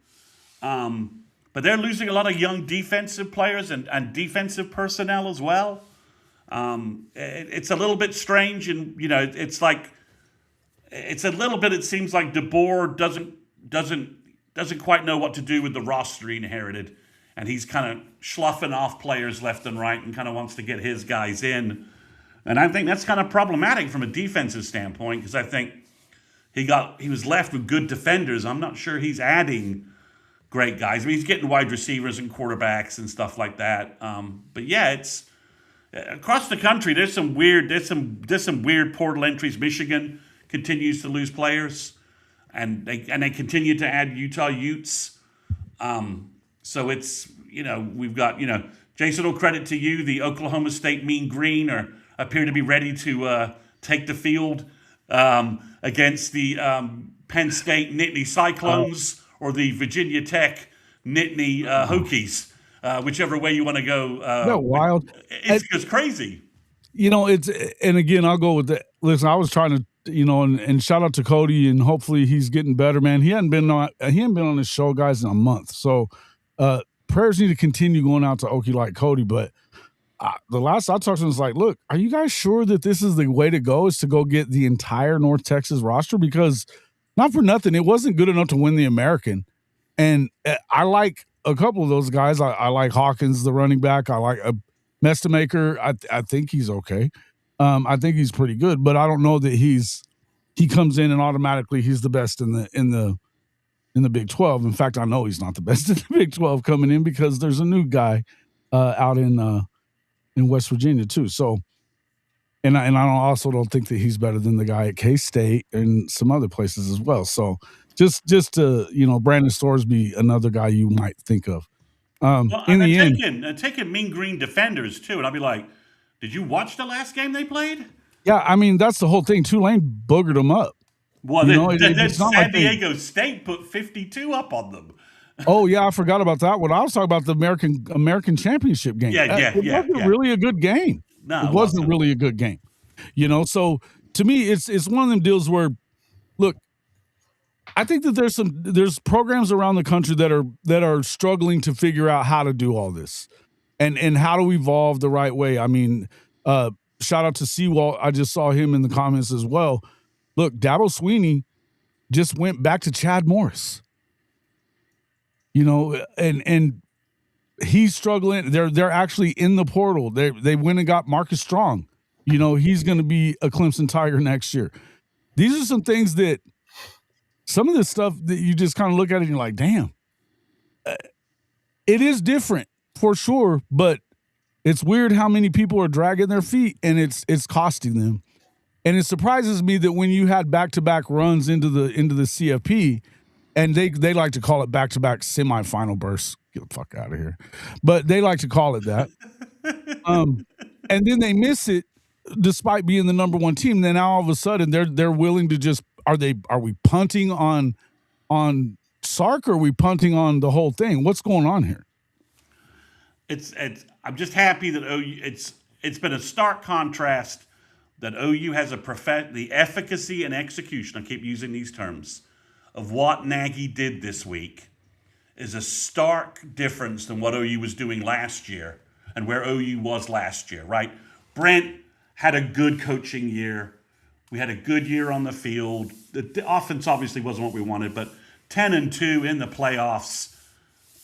But they're losing a lot of young defensive players and defensive personnel as well. It's a little bit strange, and it's a little bit. It seems like DeBoer doesn't quite know what to do with the roster he inherited, and he's kind of sloughing off players left and right, and kind of wants to get his guys in. And I think that's kind of problematic from a defensive standpoint because I think he was left with good defenders. I'm not sure he's adding great guys. I mean, he's getting wide receivers and quarterbacks and stuff like that. But yeah, it's across the country. There's some weird portal entries. Michigan continues to lose players, and they continue to add Utah Utes. So it's we've got Jason will credit to you. The Oklahoma State Mean Green appear to be ready to take the field against the Penn State Nittany Cyclones or the Virginia Tech Nittany Hokies, whichever way you want to go. They're wild. It's crazy. And again, I'll go with that. Listen, I was trying to, and shout out to Cody, and hopefully he's getting better, man. He hadn't been on this show, guys, in a month. So prayers need to continue going out to Okie like Cody, but the last I talked to him was like, look, are you guys sure that this is the way to go, is to go get the entire North Texas roster? Because not for nothing, it wasn't good enough to win the American. And I like a couple of those guys. I like Hawkins, the running back. I like Mestamaker. I think he's okay. I think he's pretty good, but I don't know that he comes in and automatically he's the best in the Big 12. In fact, I know he's not the best in the Big 12 coming in because there's a new guy out in West Virginia too. So, and I also don't think that he's better than the guy at K-State and some other places as well. So just Brandon Storesby, another guy you might think of. Taking Mean Green defenders too, and I'll be like, did you watch the last game they played? Yeah, I mean that's the whole thing. Tulane boogered them up. Well, then San Diego State put 52 up on them. Oh yeah, I forgot about that one. I was talking about the American Championship game. It wasn't really a good game. No, it wasn't really a good game. So to me, it's one of them deals where, look, I think that there's programs around the country that are struggling to figure out how to do all this, and how to evolve the right way. I mean, shout out to Seawall. I just saw him in the comments as well. Look, Dabo Swinney just went back to Chad Morris. And he's struggling. They're actually in the portal. They went and got Marcus Strong. He's going to be a Clemson Tiger next year. These are some things that some of this stuff that you just kind of look at it and you're like, damn, it is different for sure, but it's weird how many people are dragging their feet and it's costing them. And it surprises me that when you had back-to-back runs into the CFP, and they like to call it back-to-back semifinal bursts. Get the fuck out of here. But they like to call it that. And then they miss it despite being the number one team. Then now all of a sudden they're willing to just are we punting on Sark, or are we punting on the whole thing? What's going on here? I'm just happy that it's been a stark contrast that OU has the efficacy and execution, I keep using these terms, of what Nagy did this week is a stark difference than what OU was doing last year and where OU was last year, right? Brent had a good coaching year. We had a good year on the field. The offense obviously wasn't what we wanted, but 10-2 in the playoffs.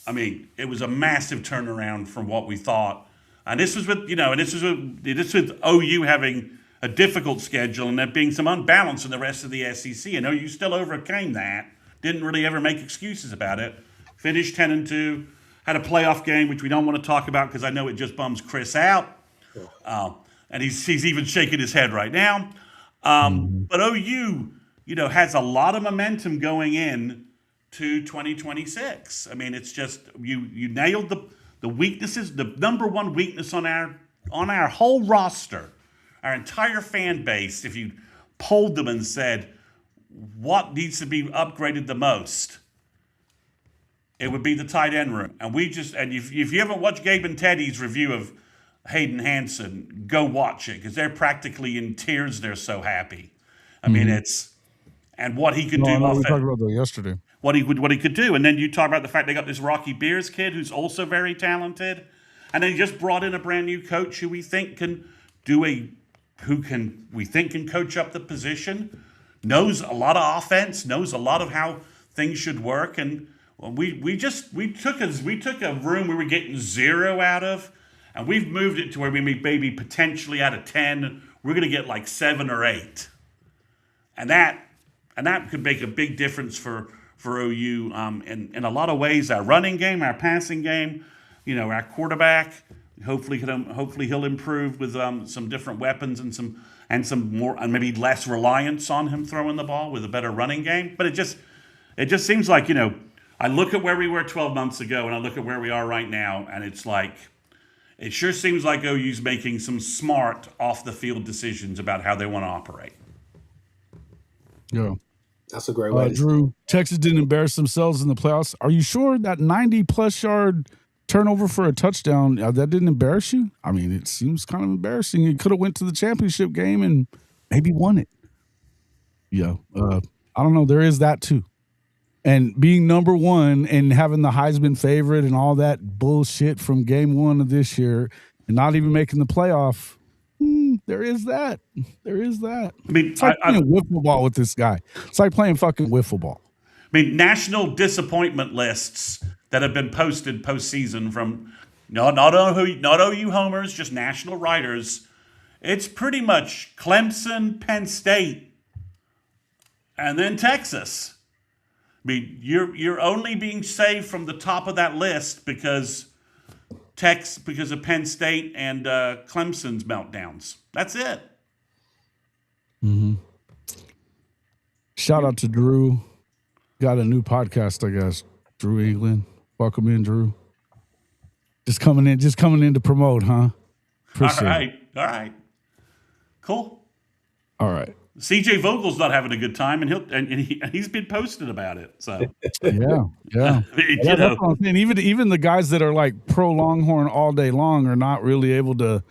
I mean, it was a massive turnaround from what we thought. And this was with, this with OU having a difficult schedule and there being some unbalance in the rest of the SEC. And OU still overcame that. Didn't really ever make excuses about it. Finished 10-2. Had a playoff game, which we don't want to talk about because I know it just bums Chris out. And he's even shaking his head right now. But OU, has a lot of momentum going in to 2026. I mean, it's just you nailed the weaknesses. The number one weakness on our whole roster, our entire fan base. If you polled them and said what needs to be upgraded the most, it would be the tight end room. And if you haven't watched Gabe and Teddy's review of Hayden Hansen, go watch it because they're practically in tears. They're so happy. I mean, and what he could do. No, we talked about that yesterday. What he could do, and then you talk about the fact they got this Rocky Beers kid who's also very talented, and then he just brought in a brand new coach who we think can coach up the position, knows a lot of offense, knows a lot of how things should work, and we took a room we were getting 0 out of. And we've moved it to where we maybe potentially out of 10, we're going to get like 7 or 8. And that could make a big difference for OU in a lot of ways. Our running game, our passing game, our quarterback. Hopefully he'll improve with some different weapons and some more and maybe less reliance on him throwing the ball with a better running game. But it just seems like I look at where we were 12 months ago and I look at where we are right now, and it's like. It sure seems like OU's making some smart off-the-field decisions about how they want to operate. Yeah. That's a great way. Drew, Texas didn't embarrass themselves in the playoffs. Are you sure that 90-plus yard turnover for a touchdown, that didn't embarrass you? I mean, it seems kind of embarrassing. You could have went to the championship game and maybe won it. Yeah. I don't know. There is that, too. And being number one and having the Heisman favorite and all that bullshit from game one of this year and not even making the playoff, there is that. There is that. I mean, it's like playing wiffle ball with this guy. It's like playing fucking wiffle ball. I mean, national disappointment lists that have been posted postseason from not OU homers, just national writers. It's pretty much Clemson, Penn State, and then Texas. I mean, you're only being saved from the top of that list because of Penn State and Clemson's meltdowns. That's it. Mm-hmm. Shout out to Drew. Got a new podcast, I guess. Drew England. Welcome in, Drew. Just coming in to promote, huh? Appreciate it. All right. Cool. All right. CJ Vogel's not having a good time, and he's been posted about it. So yeah. That's what I'm saying. Even the guys that are like pro Longhorn all day long are not really able to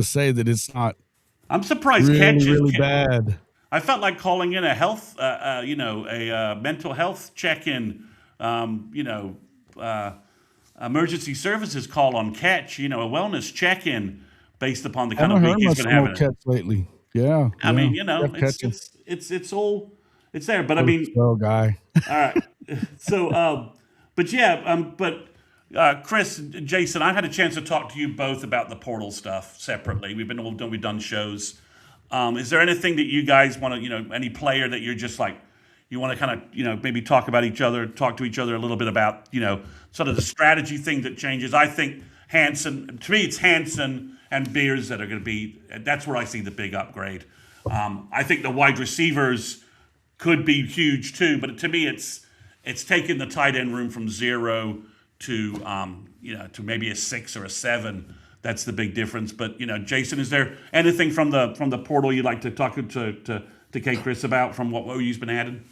say that it's not. I'm surprised really bad. I felt like calling in a health, a mental health check-in, emergency services call on Ketch. A wellness check-in based upon the kind of week he's been having. Ketch lately. Yeah. I mean, it's all it's there. But I mean, guy. All right. So, Chris, Jason, I've had a chance to talk to you both about the portal stuff separately. We've done shows. Is there anything that you guys want to, any player that you're just like, you want to kind of, maybe talk to each other a little bit about, sort of the strategy thing that changes? I think to me, it's Hansen and Beers that are going to be, that's where I see the big upgrade. I think the wide receivers could be huge too, but to me, it's taking the tight end room from 0 to, to maybe a 6 or a 7. That's the big difference. But, Jason, is there anything from the portal you'd like to talk to Kchris about from what OU's been added?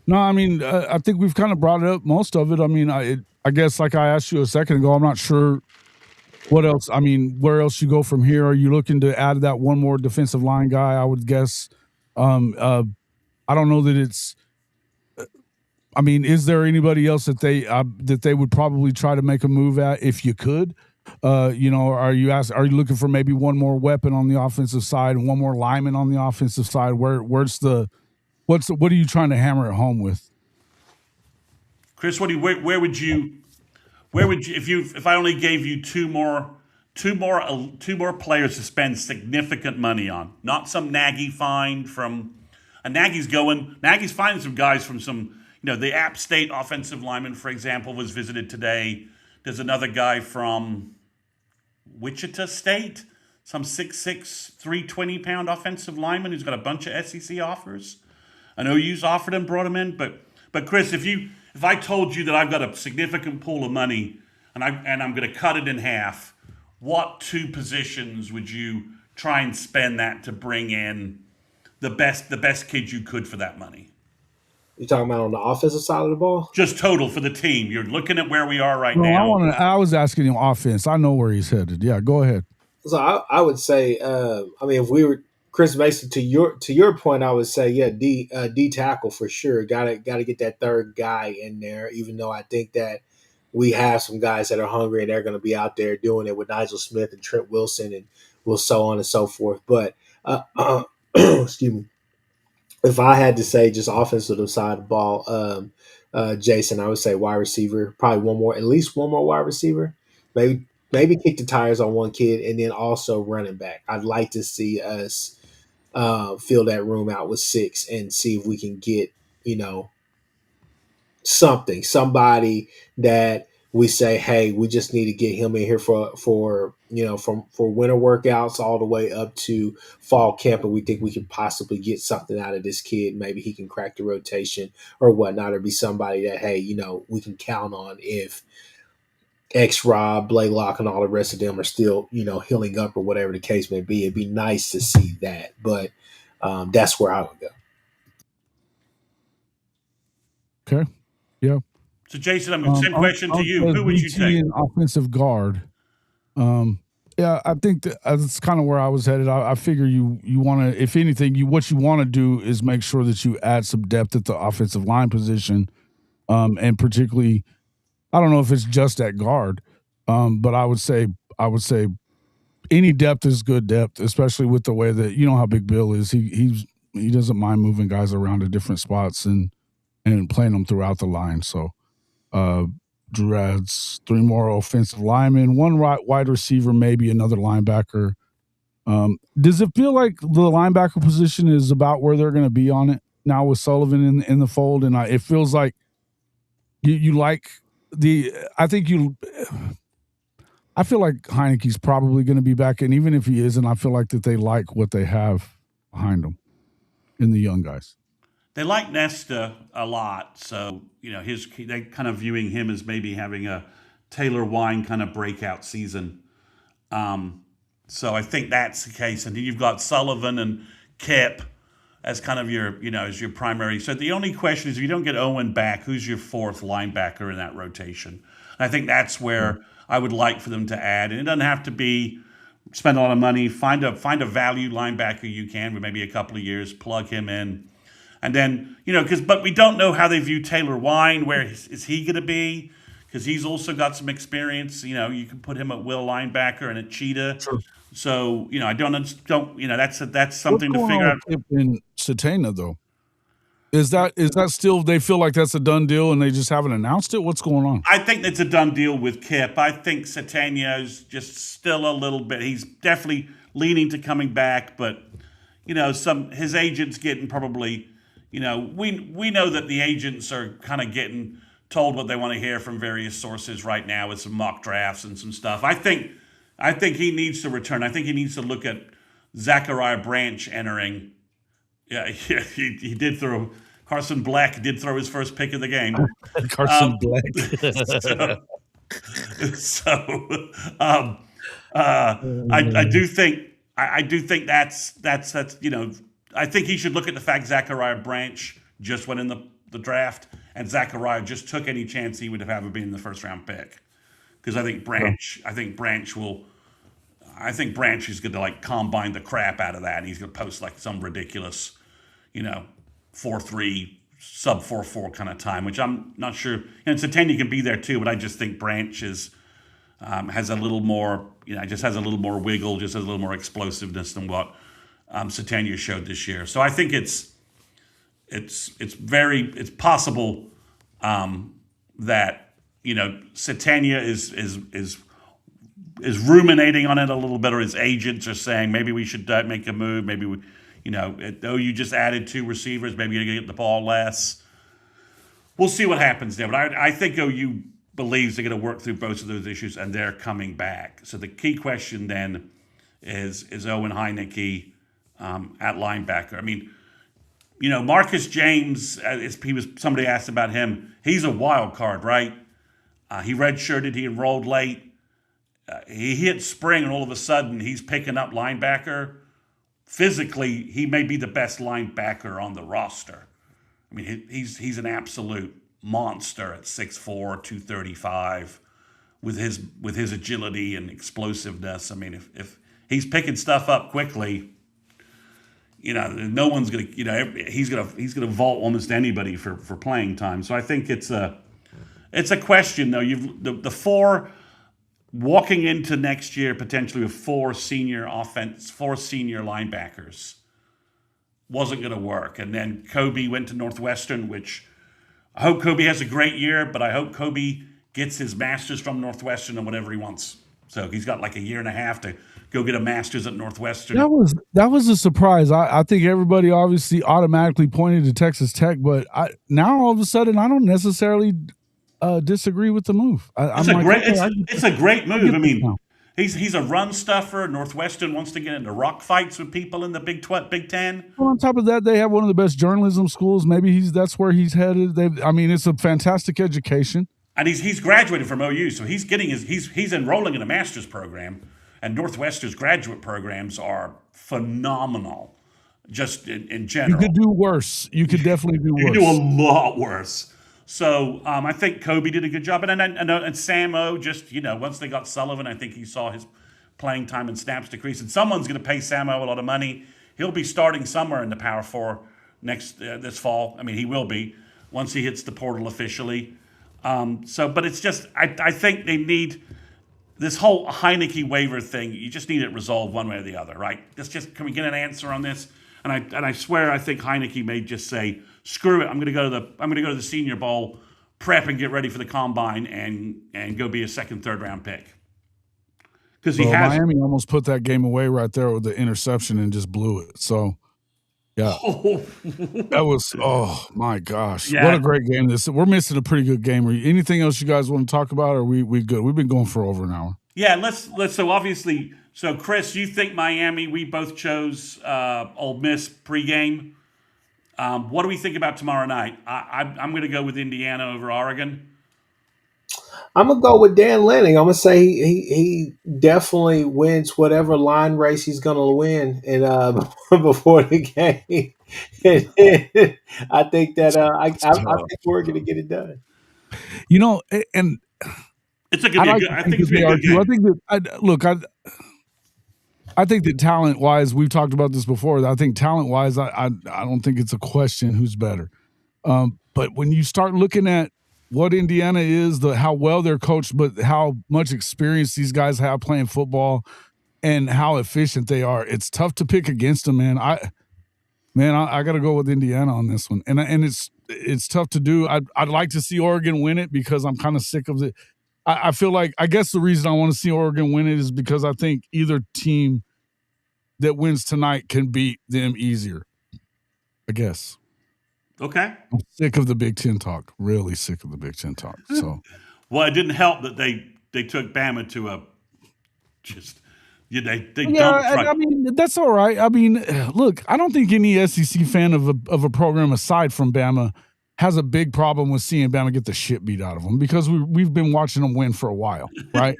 No, I mean, I think we've kind of brought it up, most of it. I mean, I guess like I asked you a second ago, I'm not sure What else? I mean, where else you go from here? Are you looking to add that one more defensive line guy? I would guess. I don't know that it's. I mean, is there anybody else that they would probably try to make a move at if you could? Are you looking for maybe one more weapon on the offensive side and one more lineman on the offensive side? What are you trying to hammer it home with? Chris, where would you if I only gave you two more players to spend significant money on, not some Nagy find from, and Nagy's finding some guys from some, the App State offensive lineman, for example, was visited today. There's another guy from Wichita State, some 6'6", 320-pound offensive lineman who's got a bunch of SEC offers. I know OU's offered him, brought him in, but Chris, if I told you that I've got a significant pool of money and I'm going to cut it in half, what two positions would you try and spend that to bring in the best kids you could for that money? You're talking about on the offensive side of the ball? Just total for the team. You're looking at where we are right now. I was asking him offense. I know where he's headed. Yeah, go ahead. So I would say, if we were Chris Mason, to your point, I would say, yeah, D tackle for sure. Got to get that third guy in there. Even though I think that we have some guys that are hungry and they're going to be out there doing it with Nigel Smith and Trent Wilson and so on and so forth. But excuse me, if I had to say just offensive side of the ball, Jason, I would say wide receiver, probably at least one more wide receiver, maybe kick the tires on one kid, and then also running back. I'd like to see us fill that room out with 6 and see if we can get, somebody that we say, hey, we just need to get him in here for winter workouts all the way up to fall camp, and we think we can possibly get something out of this kid. Maybe he can crack the rotation or whatnot, or be somebody that, hey, we can count on if X-Rob, Blaylock, and all the rest of them are still, healing up or whatever the case may be. It'd be nice to see that, but that's where I would go. Okay. Yeah. So, Jason, same question to you. Who would you take? An offensive guard. Yeah, I think that's kind of where I was headed. I figure you want to, if anything, what you want to do is make sure that you add some depth at the offensive line position, and particularly, I don't know if it's just at guard, but I would say any depth is good depth, especially with the way that how big Bill is. He doesn't mind moving guys around to different spots and playing them throughout the line. So Drew adds 3 more offensive linemen, 1 wide receiver, maybe another linebacker. Does it feel like the linebacker position is about where they're going to be on it now with Sullivan in the fold? And it feels like you like I feel like Heineke's probably going to be back, and even if he isn't, I feel like that they like what they have behind them in the young guys. They like Nesta a lot, so they kind of viewing him as maybe having a Taylor Wine kind of breakout season. So I think that's the case, and then you've got Sullivan and Kip as kind of your as your primary. So the only question is, if you don't get Owen back, who's your 4th linebacker in that rotation? And I think that's where I would like for them to add, and it doesn't have to be spend a lot of money. Find a value linebacker you can with maybe a couple of years, plug him in. And then, but we don't know how they view Taylor Wine. Where is he going to be? Because he's also got some experience. You can put him at will linebacker and at Cheetah. Sure. So, I don't. That's something to figure out. In Satana, though, is that still? They feel like that's a done deal, and they just haven't announced it. What's going on? I think it's a done deal with Kip. I think Satana's just still a little bit. He's definitely leaning to coming back, but his agent's getting probably. We know that the agents are kind of getting told what they want to hear from various sources right now with some mock drafts and some stuff. I think he needs to return. I think he needs to look at Zachariah Branch entering. Yeah, he did throw. Carson Black did throw his first pick of the game. Carson Black. I do think that's I think he should look at the fact Zachariah Branch just went in the draft, and Zachariah just took any chance he would have ever been in the first round pick. because I think Branch is going to like combine the crap out of that, and he's going to post like some ridiculous, 4.3 sub 4.4 kind of time, which I'm not sure. And Satania can be there too, but I just think Branch has a little more, just has a little more wiggle, just has a little more explosiveness than what Satania showed this year. So I think it's possible that Satania is ruminating on it a little bit, or his agents are saying maybe we should make a move. Maybe we, OU just added 2 receivers. Maybe you're going to get the ball less. We'll see what happens there. But I think OU believes they're going to work through both of those issues, and they're coming back. So the key question then is Owen Heineke at linebacker. I mean, Marcus James, somebody asked about him. He's a wild card, right? He redshirted. He enrolled late. He hit spring, and all of a sudden he's picking up linebacker. Physically, he may be the best linebacker on the roster. I mean, he's an absolute monster at 6'4", 235, with his agility and explosiveness. I mean, if he's picking stuff up quickly, no one's gonna, he's gonna vault almost anybody for playing time. So I think it's a question though. The 4 walking into next year potentially with 4 senior linebackers wasn't going to work. And then Kobe went to Northwestern, which I hope Kobe has a great year, but I hope Kobe gets his master's from Northwestern and whatever he wants. So he's got like a year and a half to go get a master's at Northwestern. That was a surprise. I think everybody obviously automatically pointed to Texas Tech, but now all of a sudden I don't necessarily disagree with the move. It's a great move. I mean, he's a run stuffer. Northwestern wants to get into rock fights with people in the Big 10. Well, on top of that, they have one of the best journalism schools. Maybe that's where he's headed. It's a fantastic education. And he's graduated from OU, so he's getting he's enrolling in a master's program, and Northwestern's graduate programs are phenomenal, just in general. You could do worse. You could definitely do worse. You could do a lot worse. So I think Kobe did a good job, and Sam O just once they got Sullivan, I think he saw his playing time and snaps decrease, and someone's going to pay Sam O a lot of money. He'll be starting somewhere in the Power 4 this fall. I mean, he will be once he hits the portal officially. But it's just I think they need this whole Heineke waiver thing. You just need it resolved one way or the other, right? Can we get an answer on this? And I swear I think Heineke may just say, screw it, I'm gonna go to the Senior Bowl, prep and get ready for the combine and go be a second, third round pick. Because Miami almost put that game away right there with the interception and just blew it. So yeah. That was, oh my gosh. Yeah. What a great game. We're missing a pretty good game. Anything else you guys want to talk about, or are we good? We've been going for over an hour. Yeah, let's so Chris, you think Miami, we both chose Ole Miss pregame. What do we think about tomorrow night? I'm going to go with Indiana over Oregon. I'm going to go with Dan Lanning. I'm going to say he definitely wins whatever line race he's going to win before the game. I think that I think we're going to get it done. And it's a good game. I think it's a good game. I think that I think that talent-wise, we've talked about this before. I think talent-wise, I don't think it's a question who's better. But when you start looking at what Indiana is, how well they're coached, but how much experience these guys have playing football and how efficient they are, it's tough to pick against them, man. I got to go with Indiana on this one. And it's tough to do. I'd like to see Oregon win it because I'm kind of sick of it. I feel like, I guess the reason I want to see Oregon win it is because I think either team that wins tonight can beat them easier, I guess. Okay. I'm sick of the Big Ten talk. Really sick of the Big Ten talk. So, well, it didn't help that they took Bama to a they dumped. I mean, that's all right. I mean, look, I don't think any SEC fan of a program aside from Bama has a big problem with seeing Bama get the shit beat out of them because we've been watching them win for a while, right?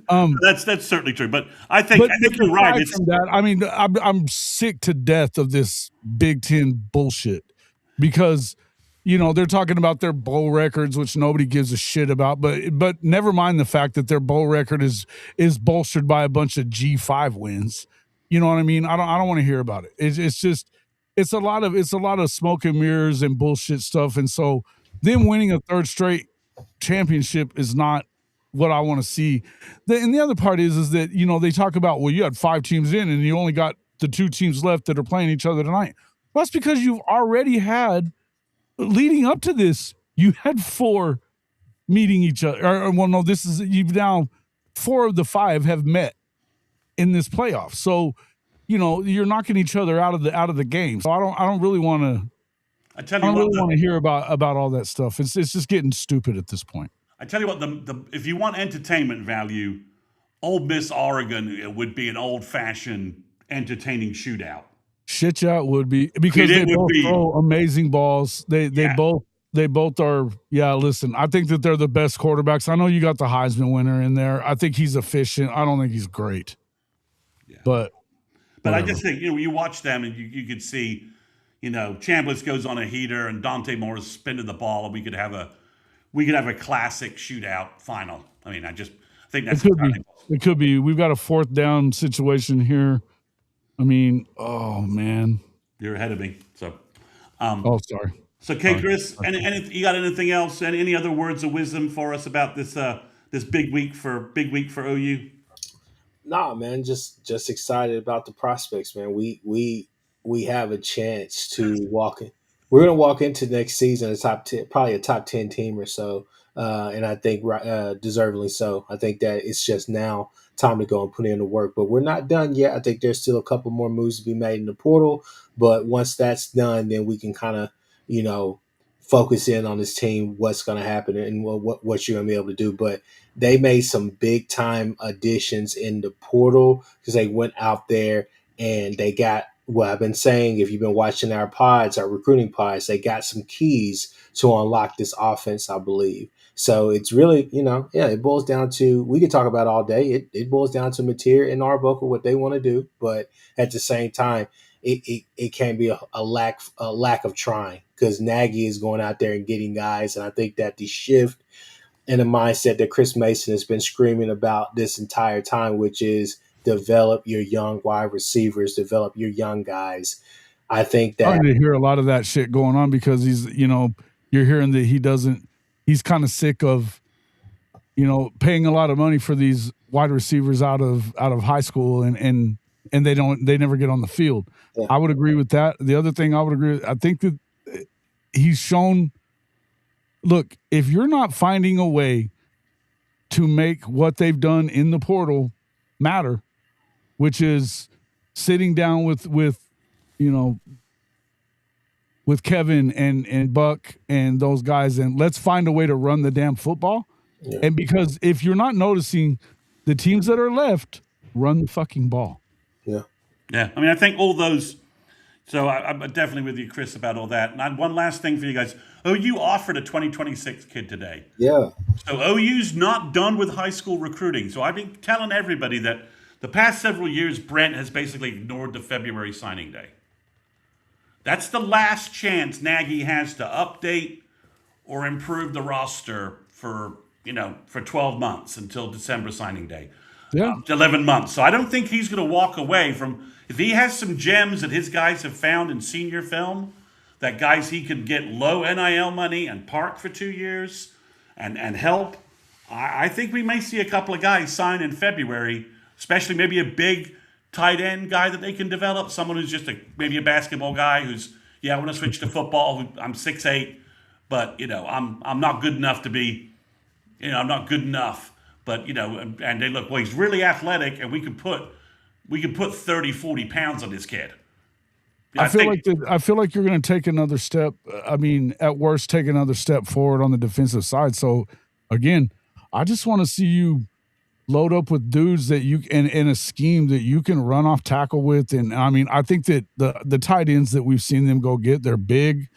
That's certainly true, but I think you're right. I'm sick to death of this Big Ten bullshit because they're talking about their bowl records, which nobody gives a shit about. But never mind the fact that their bowl record is bolstered by a bunch of G5 wins. You know what I mean? I don't want to hear about it. It's just it's a lot of smoke and mirrors and bullshit stuff. And so them winning a third straight championship is not what I want to see. And the other part is that they talk about, well, you had 5 teams in and you only got the 2 teams left that are playing each other tonight. Well, that's because you've already had, leading up to this, you had 4 meeting each other. You've now 4 of the 5 have met in this playoff. So, you're knocking each other out of the game. So I don't really want to. I don't really want to hear about all that stuff. It's just getting stupid at this point. I tell you what, if you want entertainment value, Ole Miss Oregon would be an old-fashioned entertaining shootout. Shit, yeah, it would be, because they both throw amazing balls. They both are. Yeah, listen, I think that they're the best quarterbacks. I know you got the Heisman winner in there. I think he's efficient. I don't think he's great. Yeah. But I just think you watch them and you could see, Chambliss goes on a heater and Dante Moore's spinning the ball, and we could have a classic shootout final. I mean, I think that's it could be. We've got a 4th down situation here. I mean, oh man, you're ahead of me. So, sorry. So, Kchris, you got anything else? Any other words of wisdom for us about this big week for OU? Nah, man, just excited about the prospects, man. We have a chance to walk in. We're going to walk into next season a top 10, probably a top 10 team or so, and I think deservedly so. I think that it's just now time to go and put in the work. But we're not done yet. I think there's still a couple more moves to be made in the portal. But once that's done, then we can kind of, focus in on this team, what's going to happen and what you're going to be able to do. But they made some big time additions in the portal because they went out there and they got, what I've been saying, if you've been watching our recruiting pods, they got some keys to unlock this offense, I believe. So it's really, it boils down to, we could talk about all day. It boils down to Mateer and Arbuckle, what they want to do. But at the same time, it can be a lack of trying, because Nagy is going out there and getting guys. And I think that the shift in the mindset that Chris Mason has been screaming about this entire time, which is develop your young wide receivers, develop your young guys. I think that I need to hear a lot of that shit going on, because he's, you're hearing that he's kind of sick of, paying a lot of money for these wide receivers out of high school and they never get on the field. Yeah. I would agree with that. The other thing I would agree with, I think that he's shown, look, if you're not finding a way to make what they've done in the portal matter, which is sitting down with Kevin and Buck and those guys, and let's find a way to run the damn football. Yeah. And because if you're not noticing, the teams that are left run the fucking ball. Yeah. Yeah. I mean, I think all those. So I'm definitely with you, Chris, about all that. And one last thing for you guys. OU offered a 2026 kid today. Yeah. So OU's not done with high school recruiting. So I've been telling everybody that the past several years, Brent has basically ignored the February signing day. That's the last chance Nagy has to update or improve the roster for 12 months until December signing day. Yeah. 11 months. So I don't think he's going to walk away from, if he has some gems that his guys have found in senior film, that guys he could get low NIL money and park for 2 years and help, I think we may see a couple of guys sign in February, especially maybe a big tight end guy that they can develop, someone who's just maybe a basketball guy who's, I want to switch to football. I'm 6'8", but, I'm not good enough to be, I'm not good enough. But, and they look, well, he's really athletic, and we could put 30, 40 pounds on this kid. I feel like you're going to take another step. I mean, at worst, take another step forward on the defensive side. So, again, I just want to see you load up with dudes that you in a scheme that you can run off tackle with. And I mean, I think that the tight ends that we've seen them go get, they're big.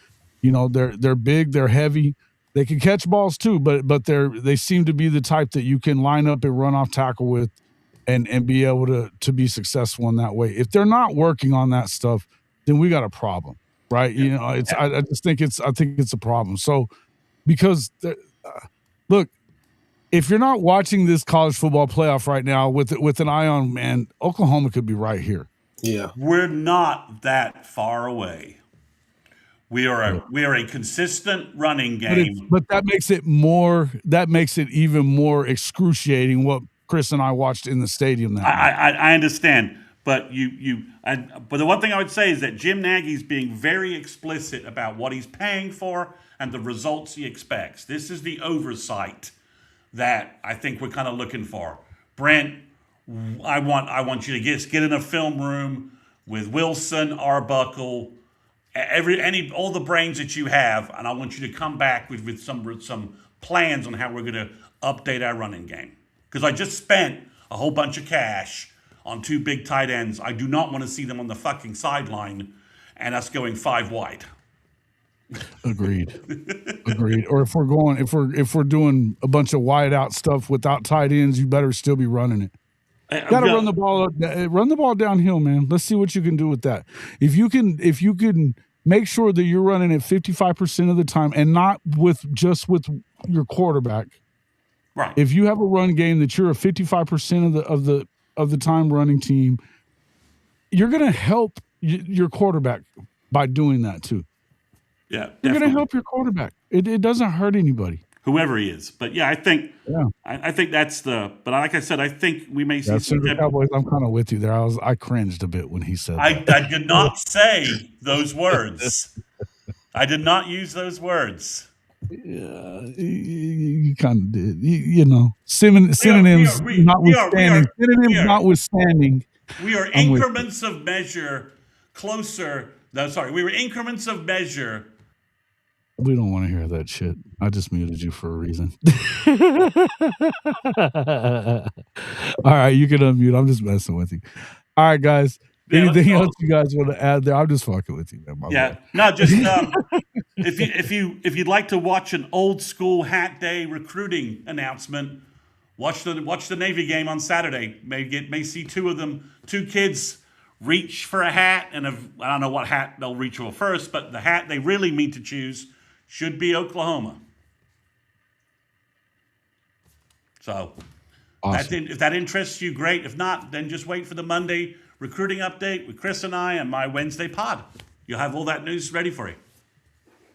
They're big, they're heavy. They can catch balls too, but they seem to be the type that you can line up and run off tackle with and be able to be successful in that way. If they're not working on that stuff, then we got a problem. right? You know, it's I just think it's a problem. So because look, if you're not watching this college football playoff right now with an eye on, man, Oklahoma could be right here. Yeah. We're not that far away. We are a consistent running game. But that makes it even more excruciating what Chris and I watched in the stadium that night. I understand, but but the one thing I would say is that Jim Nagy's being very explicit about what he's paying for and the results he expects. This is the oversight that I think we're kind of looking for. Brent, I want you to get in a film room with Wilson, Arbuckle, all the brains that you have, and I want you to come back with some plans on how we're going to update our running game. Because I just spent a whole bunch of cash on 2 big tight ends. I do not want to see them on the fucking sideline and us going 5 wide. Agreed. Or if we're doing a bunch of wide out stuff without tight ends, you better still be running it. Got to run the ball downhill, man. Let's see what you can do with that. If you can make sure that you're running it 55% of the time and not with your quarterback. Right. If you have a run game that you're a 55% of the time running team, you're going to help your quarterback by doing that too. Yeah, you're going to help your quarterback. It doesn't hurt anybody, whoever he is. But yeah, I think that's the. But like I said, I think we may see some Cowboys. I'm kind of with you there. I cringed a bit when he said that. I did not say those words. I did not use those words. Yeah, you kind of did. You know, synonyms notwithstanding. Synonyms notwithstanding. We are increments of measure closer. No, sorry, we were increments of measure. We don't want to hear that shit. I just muted you for a reason. All right, you can unmute. I'm just messing with you. All right, guys. Anything else you guys want to add there? I'm just fucking with you, man. Yeah, no, just if you'd like to watch an old school hat day recruiting announcement, watch the Navy game on Saturday. May see 2 kids reach for a hat, and I don't know what hat they'll reach for first, but the hat they really mean to choose should be Oklahoma. So awesome. If that interests you, great. If not, then just wait for the Monday recruiting update with Chris and I and my Wednesday pod. You'll have all that news ready for you.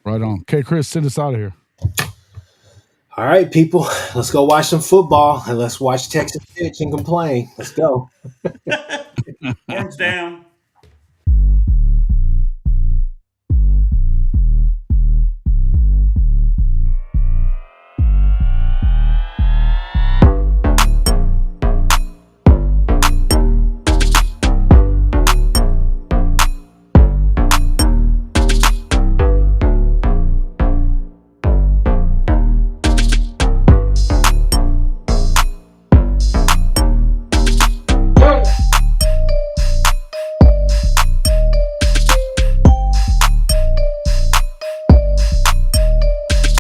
Right on. Okay, Chris, send us out of here. All right, people. Let's go watch some football and let's watch Texas pitch and complain. Let's go. Horns down.